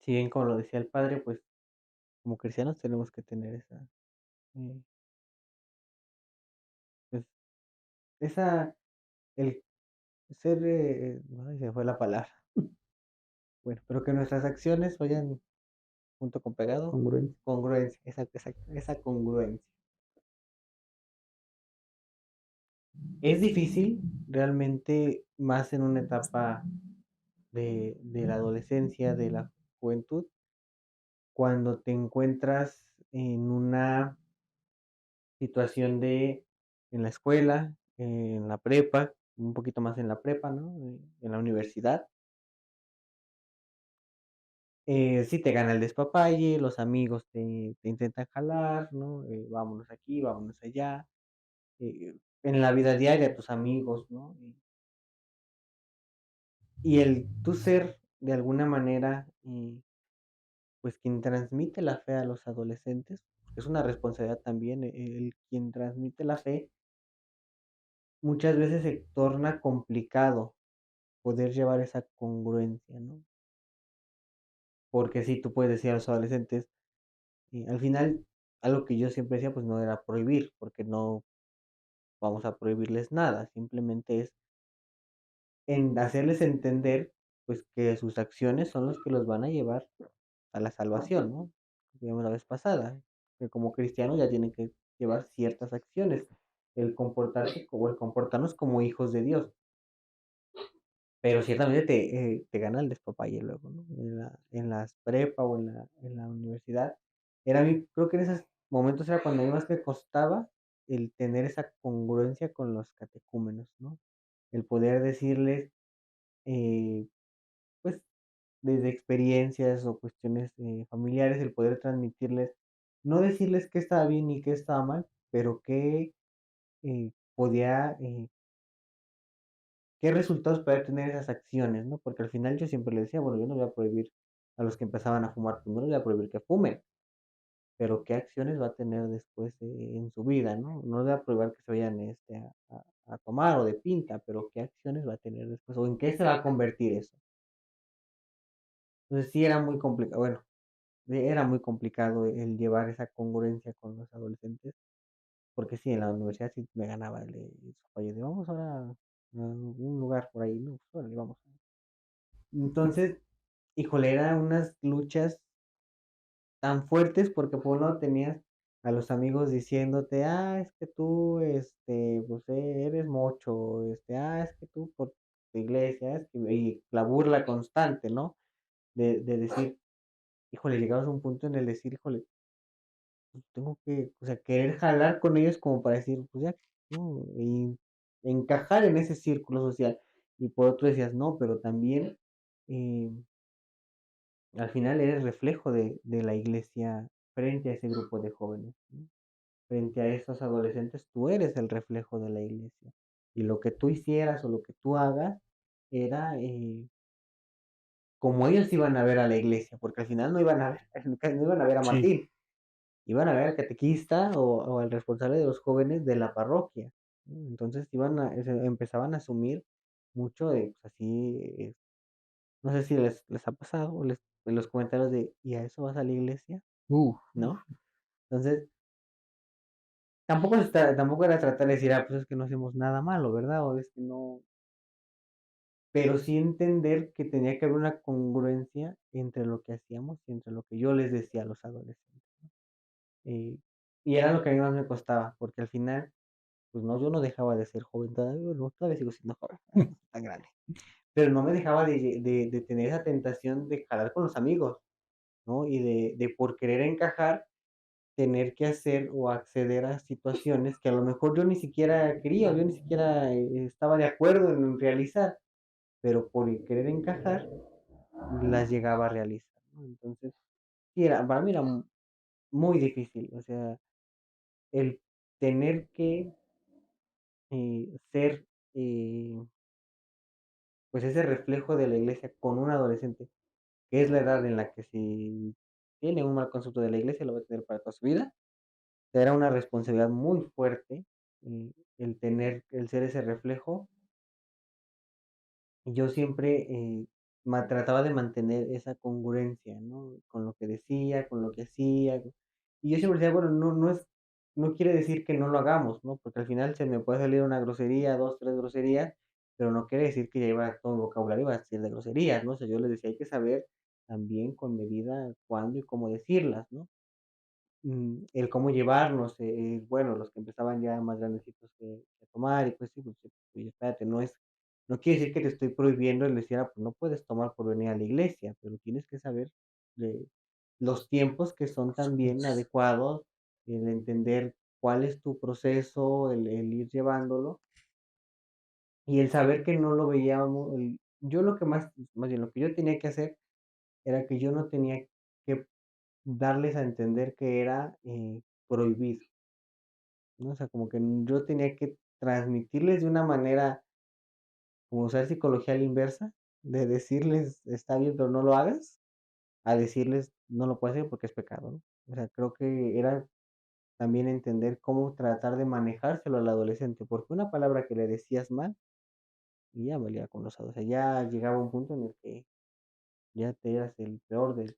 [SPEAKER 3] Si bien como lo decía el padre, pues como cristianos tenemos que tener esa, eh, pues, esa, el ser, ay, se me fue la palabra. Bueno, pero que nuestras acciones vayan junto con pegado,
[SPEAKER 2] Congruente.
[SPEAKER 3] congruencia, esa congruencia. Es difícil, realmente, más en una etapa de la adolescencia, de la juventud, cuando te encuentras en una situación en la escuela, en la prepa, un poquito más en la prepa, ¿no? En la universidad. Sí te gana el despapalle, los amigos te intentan jalar, ¿no? Vámonos aquí, vámonos allá. En la vida diaria, tus amigos, ¿no? Y el tú ser, de alguna manera, pues quien transmite la fe a los adolescentes, es una responsabilidad también, el quien transmite la fe, muchas veces se torna complicado poder llevar esa congruencia, ¿no? Porque sí, tú puedes decir a los adolescentes, al final, algo que yo siempre decía, pues no era prohibir, porque no vamos a prohibirles nada, simplemente es en hacerles entender, pues que sus acciones son los que los van a llevar a la salvación, ¿no? Vimos la vez pasada, que como cristianos ya tienen que llevar ciertas acciones, el comportarse como el comportarnos como hijos de Dios. Pero ciertamente te gana el despapalle luego, ¿no? En las prepa o en la universidad. Era a mí, creo que en esos momentos era cuando a mí más me costaba el tener esa congruencia con los catecúmenos, ¿no? El poder decirles, eh, pues, desde experiencias o cuestiones familiares, el poder transmitirles, no decirles qué estaba bien ni qué estaba mal, pero qué podía qué resultados puede tener esas acciones, ¿no? Porque al final yo siempre le decía, bueno, yo no voy a prohibir a los que empezaban a fumar, pues no les voy a prohibir que fumen, pero qué acciones va a tener después en su vida, ¿no? No les voy a prohibir que se vayan a tomar o de pinta, pero qué acciones va a tener después o en qué se va a convertir eso. Entonces sí era muy complicado, bueno, era muy complicado el llevar esa congruencia con los adolescentes, porque sí, en la universidad sí me ganaba oye, vamos ahora a un lugar por ahí, ¿no? Pues órale, vamos. Entonces, híjole, eran unas luchas tan fuertes porque por un lado tenías a los amigos diciéndote, es que tú, pues eres mocho, es que tú por tu iglesia, y la burla constante, ¿no? De decir, híjole, llegabas a un punto en el decir, híjole, pues tengo que, o sea, querer jalar con ellos como para decir, pues ya, ¿no? Y encajar en ese círculo social. Y por otro decías, no, pero también, eh, al final eres reflejo de la iglesia frente a ese grupo de jóvenes, ¿no? Frente a esos adolescentes, tú eres el reflejo de la iglesia. Y lo que tú hicieras o lo que tú hagas era como ellos iban a ver a la iglesia, porque al final no iban a ver, no iban a ver a
[SPEAKER 1] Sí.
[SPEAKER 3] Martín, iban a ver al catequista o al responsable de los jóvenes de la parroquia, ¿no? Entonces empezaban a asumir mucho de, pues así, no sé si les ha pasado, o en los comentarios de, ¿y a eso vas a la iglesia?
[SPEAKER 1] Uh,
[SPEAKER 3] ¿No? Entonces, tampoco era tratar de decir, pues es que no hacemos nada malo, ¿verdad? O es que no, pero sí entender que tenía que haber una congruencia entre lo que hacíamos y entre lo que yo les decía a los adolescentes. Eh, y era lo que a mí más me costaba, porque al final, pues no, yo no dejaba de ser joven todavía, no, todavía sigo siendo joven, no soy tan grande, pero no me dejaba de tener esa tentación de jalar con los amigos, ¿no? Y de por querer encajar, tener que hacer o acceder a situaciones que a lo mejor yo ni siquiera quería, yo ni siquiera estaba de acuerdo en realizar, pero por el querer encajar, las llegaba a realizar, ¿no? Entonces, sí, para mí era muy difícil, o sea, el tener que ser, pues ese reflejo de la iglesia con un adolescente, que es la edad en la que si tiene un mal concepto de la iglesia, lo va a tener para toda su vida. Era una responsabilidad muy fuerte, el ser ese reflejo. Y yo siempre trataba de mantener esa congruencia, ¿no? Con lo que decía, con lo que hacía. Y yo siempre decía, bueno, no quiere decir que no lo hagamos, ¿no? Porque al final se me puede salir una grosería, 2, 3 groserías, pero no quiere decir que ya iba todo el vocabulario iba a ser de groserías, ¿no? O sea, yo les decía, hay que saber también con medida cuándo y cómo decirlas, ¿no? El cómo llevarnos, bueno, los que empezaban ya más grandecitos que tomar, y pues sí, pues, oye, espérate, no quiere decir que te estoy prohibiendo el decir, pues no puedes tomar por venir a la iglesia, pero tienes que saber de los tiempos que son también adecuados, el entender cuál es tu proceso, el ir llevándolo, y el saber que no lo veíamos, yo lo que más bien lo que yo tenía que hacer era que yo no tenía que darles a entender que era, prohibido. ¿No? O sea, como que yo tenía que transmitirles de una manera, como usar psicología a la inversa, de decirles: "Está bien, pero no lo hagas", a decirles: "No lo puedes hacer porque es pecado", ¿no? O sea, creo que era también entender cómo tratar de manejárselo al adolescente, porque una palabra que le decías mal, y ya valía con los o sea, ya llegaba un punto en el que ya te eras el peor de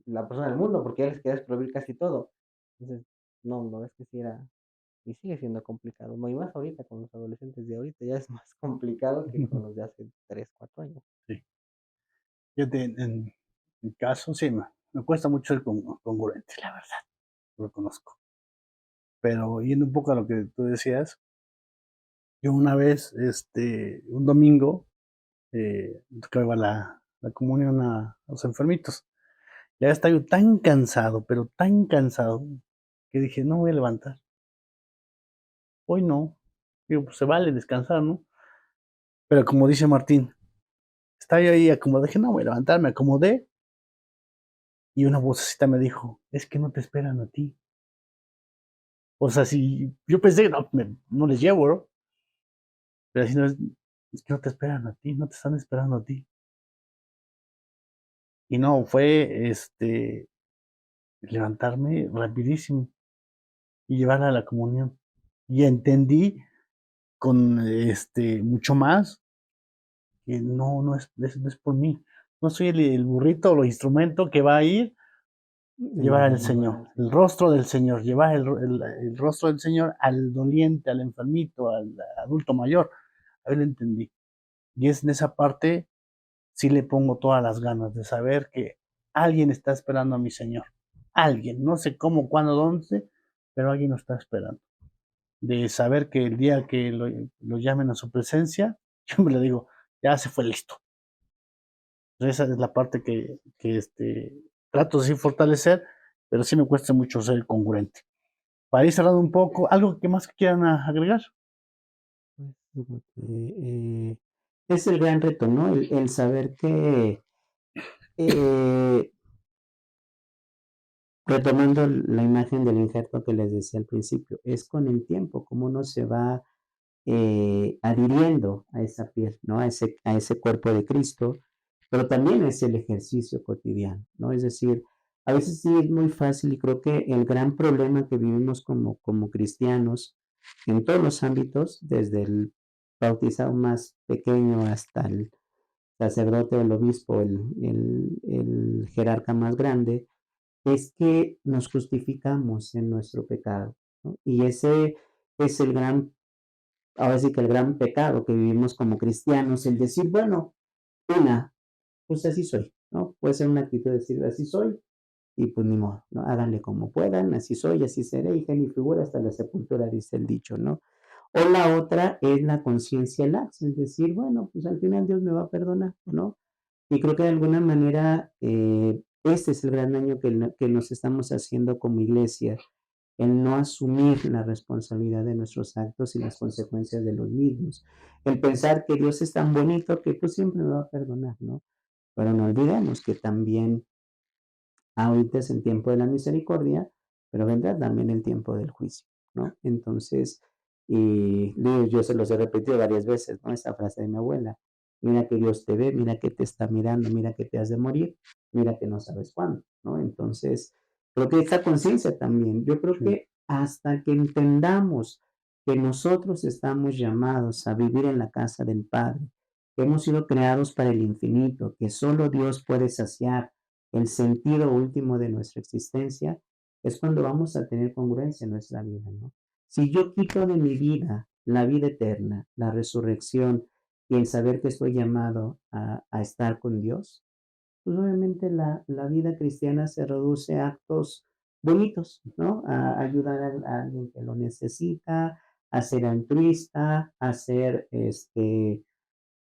[SPEAKER 3] la persona del mundo, porque ya les querías prohibir casi todo. Entonces, no, la verdad es que sí era. Y sigue siendo complicado, ¿no? Y más ahorita con los adolescentes de ahorita, ya es más complicado que con los de hace 3 4 años.
[SPEAKER 1] Sí. Fíjate, en mi caso, sí, me cuesta mucho ser congruente, la verdad, lo reconozco. Pero yendo un poco a lo que tú decías, yo una vez, un domingo, tocaba llevar la comunión a los enfermitos. Ya estaba yo tan cansado, pero tan cansado, que dije: "No me voy a levantar, hoy no". Digo, pues se vale descansar, ¿no? Pero como dice Martín, estaba yo ahí acomodado, dije: "No me voy a levantar", me acomodé y una vocecita me dijo: "Es que no te esperan a ti". O sea, si yo pensé: "No les llevo", ¿no? Pero así no es que no te esperan a ti, no te están esperando a ti. Y no, fue, levantarme rapidísimo y llevarla a la comunión. Y entendí con, mucho más que no es por mí. No soy el burrito o el instrumento que va a ir llevar al Señor, el rostro del Señor, llevar el rostro del Señor al doliente, al enfermito, al adulto mayor. Ahí lo entendí. Y es en esa parte, sí le pongo todas las ganas de saber que alguien está esperando a mi Señor. Alguien, no sé cómo, cuándo, dónde, pero alguien lo está esperando. De saber que el día que lo llamen a su presencia, yo me le digo, ya se fue listo. Esa es la parte que trato de sí fortalecer, pero sí me cuesta mucho ser congruente. Para ir cerrando un poco, ¿algo que más quieran agregar?
[SPEAKER 2] Pues, como que, es el gran reto, ¿no? El saber que, eh, retomando la imagen del injerto que les decía al principio, es con el tiempo como uno se va, adhiriendo a esa piel, ¿no? A ese cuerpo de Cristo, pero también es el ejercicio cotidiano, ¿no? Es decir, a veces sí es muy fácil y creo que el gran problema que vivimos como cristianos en todos los ámbitos, desde el bautizado más pequeño hasta el sacerdote o el obispo, el jerarca más grande, es que nos justificamos en nuestro pecado, ¿no? Y ese es el gran, ahora sí que el gran pecado que vivimos como cristianos, el decir, bueno, una, pues así soy, ¿no? Puede ser una actitud de decir, así soy, y pues ni modo, ¿no? Háganle como puedan, así soy, así seré, hija ni figura hasta la sepultura, dice el dicho, ¿no? O la otra es la conciencia laxa, es decir, bueno, pues al final Dios me va a perdonar, ¿no? Y creo que de alguna manera este es el gran daño que nos estamos haciendo como iglesia, el no asumir la responsabilidad de nuestros actos y las consecuencias de los mismos. El pensar que Dios es tan bonito que pues siempre me va a perdonar, ¿no? Pero no olvidemos que también ahorita es el tiempo de la misericordia, pero vendrá también el tiempo del juicio, ¿no? Entonces, y digo, yo se los he repetido varias veces, ¿no? Esa frase de mi abuela, mira que Dios te ve, mira que te está mirando, mira que te has de morir, mira que no sabes cuándo, ¿no? Entonces, creo que esta conciencia también, yo creo
[SPEAKER 1] Sí,
[SPEAKER 2] que hasta que entendamos que nosotros estamos llamados a vivir en la casa del Padre, que hemos sido creados para el infinito, que solo Dios puede saciar el sentido último de nuestra existencia, es cuando vamos a tener congruencia en nuestra vida, ¿no? Si yo quito de mi vida la vida eterna, la resurrección y el saber que estoy llamado a estar con Dios, pues obviamente la vida cristiana se reduce a actos bonitos, ¿no? A ayudar a alguien que lo necesita, a ser altruista, a hacer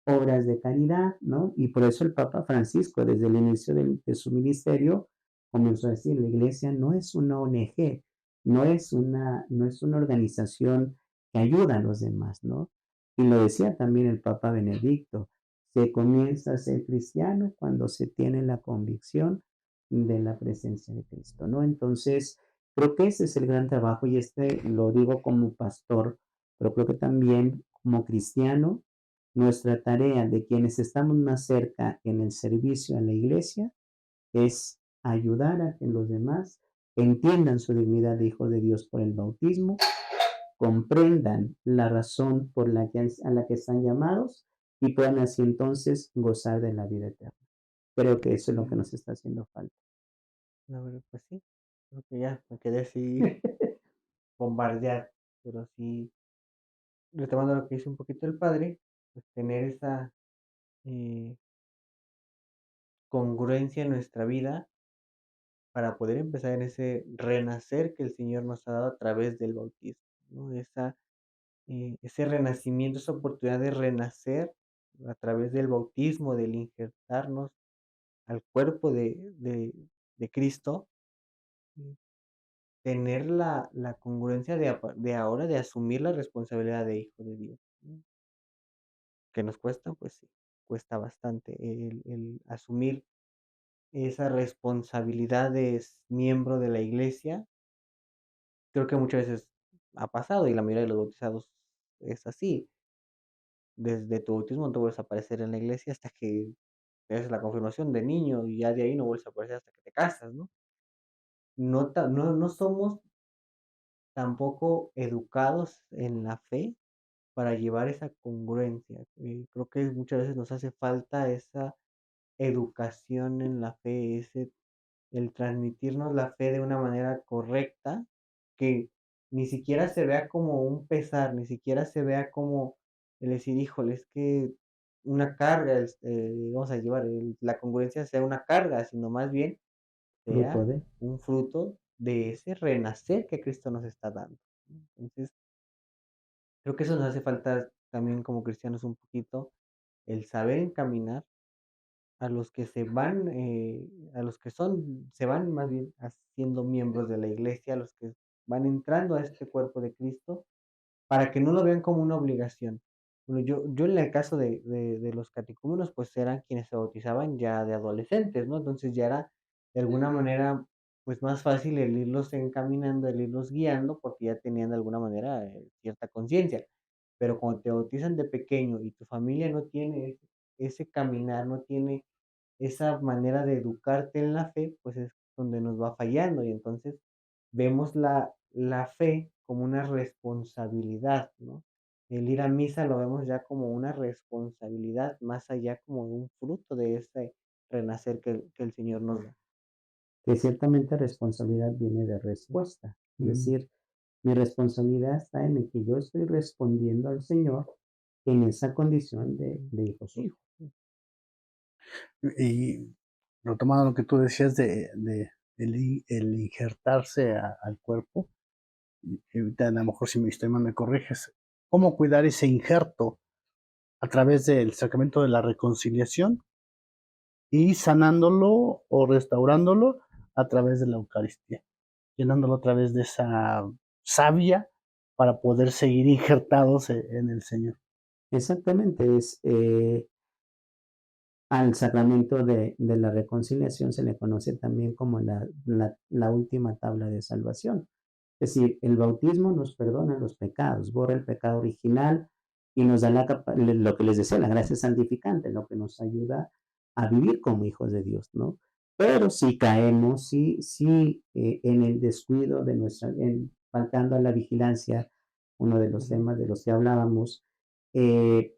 [SPEAKER 2] obras de caridad, ¿no? Y por eso el Papa Francisco, desde el inicio de su ministerio, comenzó a decir, la iglesia no es una ONG, no es una organización que ayuda a los demás, ¿no? Y lo decía también el Papa Benedicto, se comienza a ser cristiano cuando se tiene la convicción de la presencia de Cristo, ¿no? Entonces, creo que ese es el gran trabajo y lo digo como pastor, pero creo que también como cristiano nuestra tarea de quienes estamos más cerca en el servicio a la iglesia es ayudar a que los demás entiendan su dignidad de hijo de Dios por el bautismo, comprendan la razón a la que están llamados y puedan así entonces gozar de la vida eterna. Creo que eso es lo que nos está haciendo falta.
[SPEAKER 3] La verdad, pues sí, creo que ya me quedé así bombardeado, pero sí, retomando lo que dice un poquito el padre, pues tener esa eh, congruencia en nuestra vida para poder empezar en ese renacer que el Señor nos ha dado a través del bautismo, ¿no? Ese renacimiento, esa oportunidad de renacer a través del bautismo, del injertarnos al cuerpo de Cristo, y tener la congruencia de ahora de asumir la responsabilidad de hijo de Dios, ¿no? Que nos cuesta, pues sí, cuesta bastante el asumir esa responsabilidad de miembro de la iglesia. Creo que muchas veces ha pasado y la mayoría de los bautizados es así. Desde tu bautismo no te vuelves a aparecer en la iglesia hasta que te haces la confirmación de niño y ya de ahí no vuelves a aparecer hasta que te casas, ¿no? No somos tampoco educados en la fe para llevar esa congruencia. Creo que muchas veces nos hace falta esa educación en la fe, el transmitirnos la fe de una manera correcta, que ni siquiera se vea como un pesar, ni siquiera se vea como el decir, híjole, es que una carga, vamos a llevar, la congruencia sea una carga, sino más bien
[SPEAKER 2] Fruto
[SPEAKER 3] sea
[SPEAKER 2] de.
[SPEAKER 3] un fruto de ese renacer que Cristo nos está dando, ¿no? Entonces, creo que eso nos hace falta también como cristianos un poquito, el saber encaminar a los que se van, a los que se van más bien haciendo miembros de la iglesia, a los que van entrando a este cuerpo de Cristo, para que no lo vean como una obligación. Bueno, yo en el caso de los catecúmenos, pues eran quienes se bautizaban ya de adolescentes, ¿no? Entonces ya era de alguna manera, pues más fácil el irlos encaminando, el irlos guiando, porque ya tenían de alguna manera cierta conciencia. Pero cuando te bautizan de pequeño y tu familia no tiene ese caminar, no tiene esa manera de educarte en la fe, pues es donde nos va fallando y entonces vemos la fe como una responsabilidad, ¿no? El ir a misa lo vemos ya como una responsabilidad, más allá como un fruto de ese renacer que el Señor nos da.
[SPEAKER 2] Que ciertamente responsabilidad viene de respuesta. Es
[SPEAKER 1] Mm.
[SPEAKER 2] decir, mi responsabilidad está en el que yo estoy respondiendo al Señor en esa condición de hijo suyo.
[SPEAKER 1] Y retomando lo que tú decías el injertarse al cuerpo, y ahorita a lo mejor si me estoy mal me corriges, ¿cómo cuidar ese injerto a través del sacramento de la reconciliación y sanándolo o restaurándolo a través de la Eucaristía, llenándolo a través de esa savia para poder seguir injertados en el Señor?
[SPEAKER 2] Exactamente, al sacramento de la reconciliación se le conoce también como la última tabla de salvación. Es decir, el bautismo nos perdona los pecados, borra el pecado original y nos da lo que les decía, la gracia santificante, lo que nos ayuda a vivir como hijos de Dios, ¿no? Pero si caemos, si en el descuido faltando a la vigilancia, uno de los
[SPEAKER 3] Ujú.
[SPEAKER 2] temas de los que hablábamos, eh,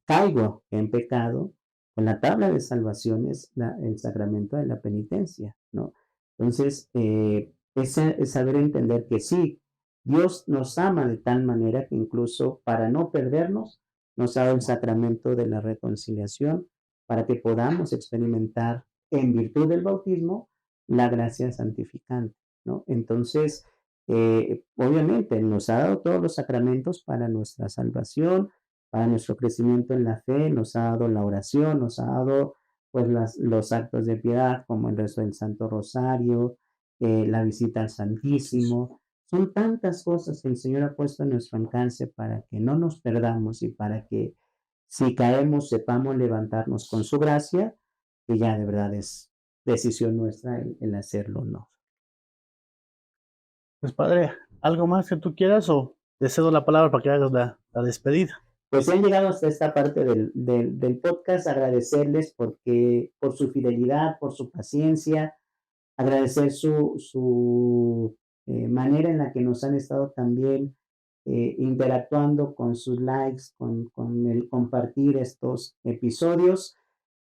[SPEAKER 2] caigo en pecado, con la tabla de salvación es el sacramento de la penitencia, ¿no? Entonces, es saber entender que sí, Dios nos ama de tal manera que incluso para no perdernos, nos ha dado el sacramento de la reconciliación para que podamos experimentar en virtud del bautismo la gracia santificante, ¿no? Entonces, obviamente nos ha dado todos los sacramentos para nuestra salvación, para nuestro crecimiento en la fe, nos ha dado la oración, nos ha dado pues los actos de piedad como el rezo del Santo Rosario, la visita al Santísimo. Son tantas cosas que el Señor ha puesto a nuestro alcance para que no nos perdamos y para que si caemos sepamos levantarnos con su gracia, que ya de verdad es decisión nuestra el hacerlo o no.
[SPEAKER 1] Pues padre, ¿algo más que tú quieras o te cedo la palabra para que hagas la despedida?
[SPEAKER 2] Pues han llegado hasta esta parte del podcast, agradecerles por su fidelidad, por su paciencia, agradecer su manera en la que nos han estado también interactuando con sus likes, con el compartir estos episodios.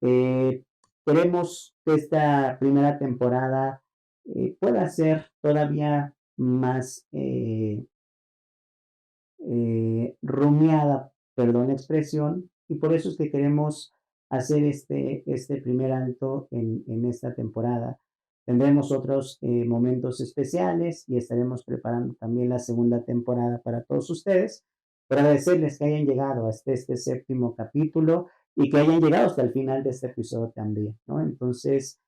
[SPEAKER 2] Eh, Queremos que esta primera temporada pueda ser todavía más rumiada, perdón la expresión, y por eso es que queremos hacer este primer alto en esta temporada. Tendremos otros momentos especiales y estaremos preparando también la segunda temporada para todos ustedes. Pero agradecerles que hayan llegado hasta este séptimo capítulo y que hayan llegado hasta el final de este episodio también, ¿no? Entonces,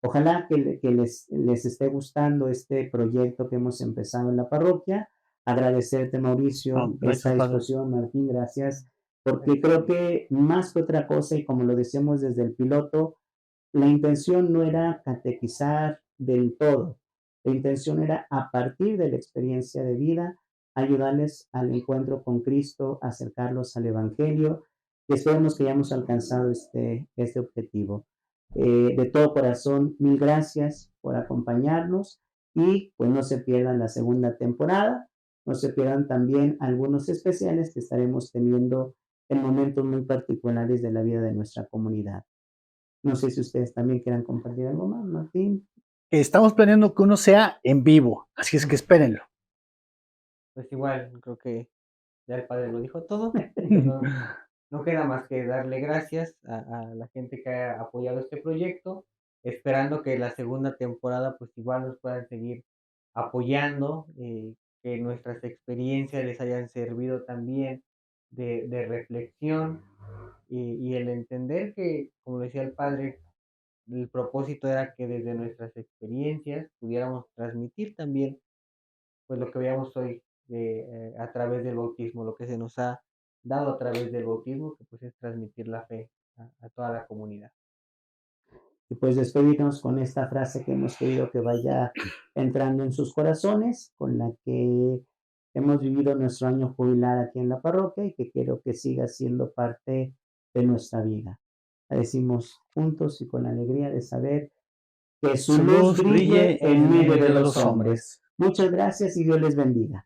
[SPEAKER 2] ojalá que les esté gustando este proyecto que hemos empezado en la parroquia. Agradecerte, Mauricio, esta
[SPEAKER 1] Gracias, padre.
[SPEAKER 2] discusión, Martín, gracias, porque creo que más que otra cosa, y como lo decíamos desde el piloto, la intención no era catequizar del todo, la intención era a partir de la experiencia de vida, ayudarles al encuentro con Cristo, acercarlos al Evangelio, y esperemos que hayamos alcanzado este objetivo. De todo corazón, mil gracias por acompañarnos y pues no se pierdan la segunda temporada. No se pierdan también algunos especiales que estaremos teniendo en momentos muy particulares de la vida de nuestra comunidad. No sé si ustedes también quieran compartir algo más, Martín.
[SPEAKER 1] Estamos planeando que uno sea en vivo, así es que espérenlo.
[SPEAKER 3] Pues igual, creo que ya el padre lo dijo todo. No queda más que darle gracias a la gente que ha apoyado este proyecto, esperando que la segunda temporada pues igual nos puedan seguir apoyando, que nuestras experiencias les hayan servido también de reflexión y el entender que, como decía el padre, el propósito era que desde nuestras experiencias pudiéramos transmitir también pues lo que veamos hoy a través del bautismo, lo que se nos ha dado a través del bautismo, que pues es transmitir la fe a toda la comunidad.
[SPEAKER 2] Y pues despedirnos con esta frase que hemos querido que vaya entrando en sus corazones, con la que hemos vivido nuestro año jubilar aquí en la parroquia y que quiero que siga siendo parte de nuestra vida. La decimos juntos y con alegría de saber que su
[SPEAKER 1] Su
[SPEAKER 2] luz
[SPEAKER 1] luz
[SPEAKER 2] brille
[SPEAKER 1] brille
[SPEAKER 2] en
[SPEAKER 1] en
[SPEAKER 2] medio
[SPEAKER 1] medio
[SPEAKER 2] de
[SPEAKER 1] de
[SPEAKER 2] los
[SPEAKER 1] los
[SPEAKER 2] hombres.
[SPEAKER 1] hombres.
[SPEAKER 2] Muchas gracias y Dios les bendiga.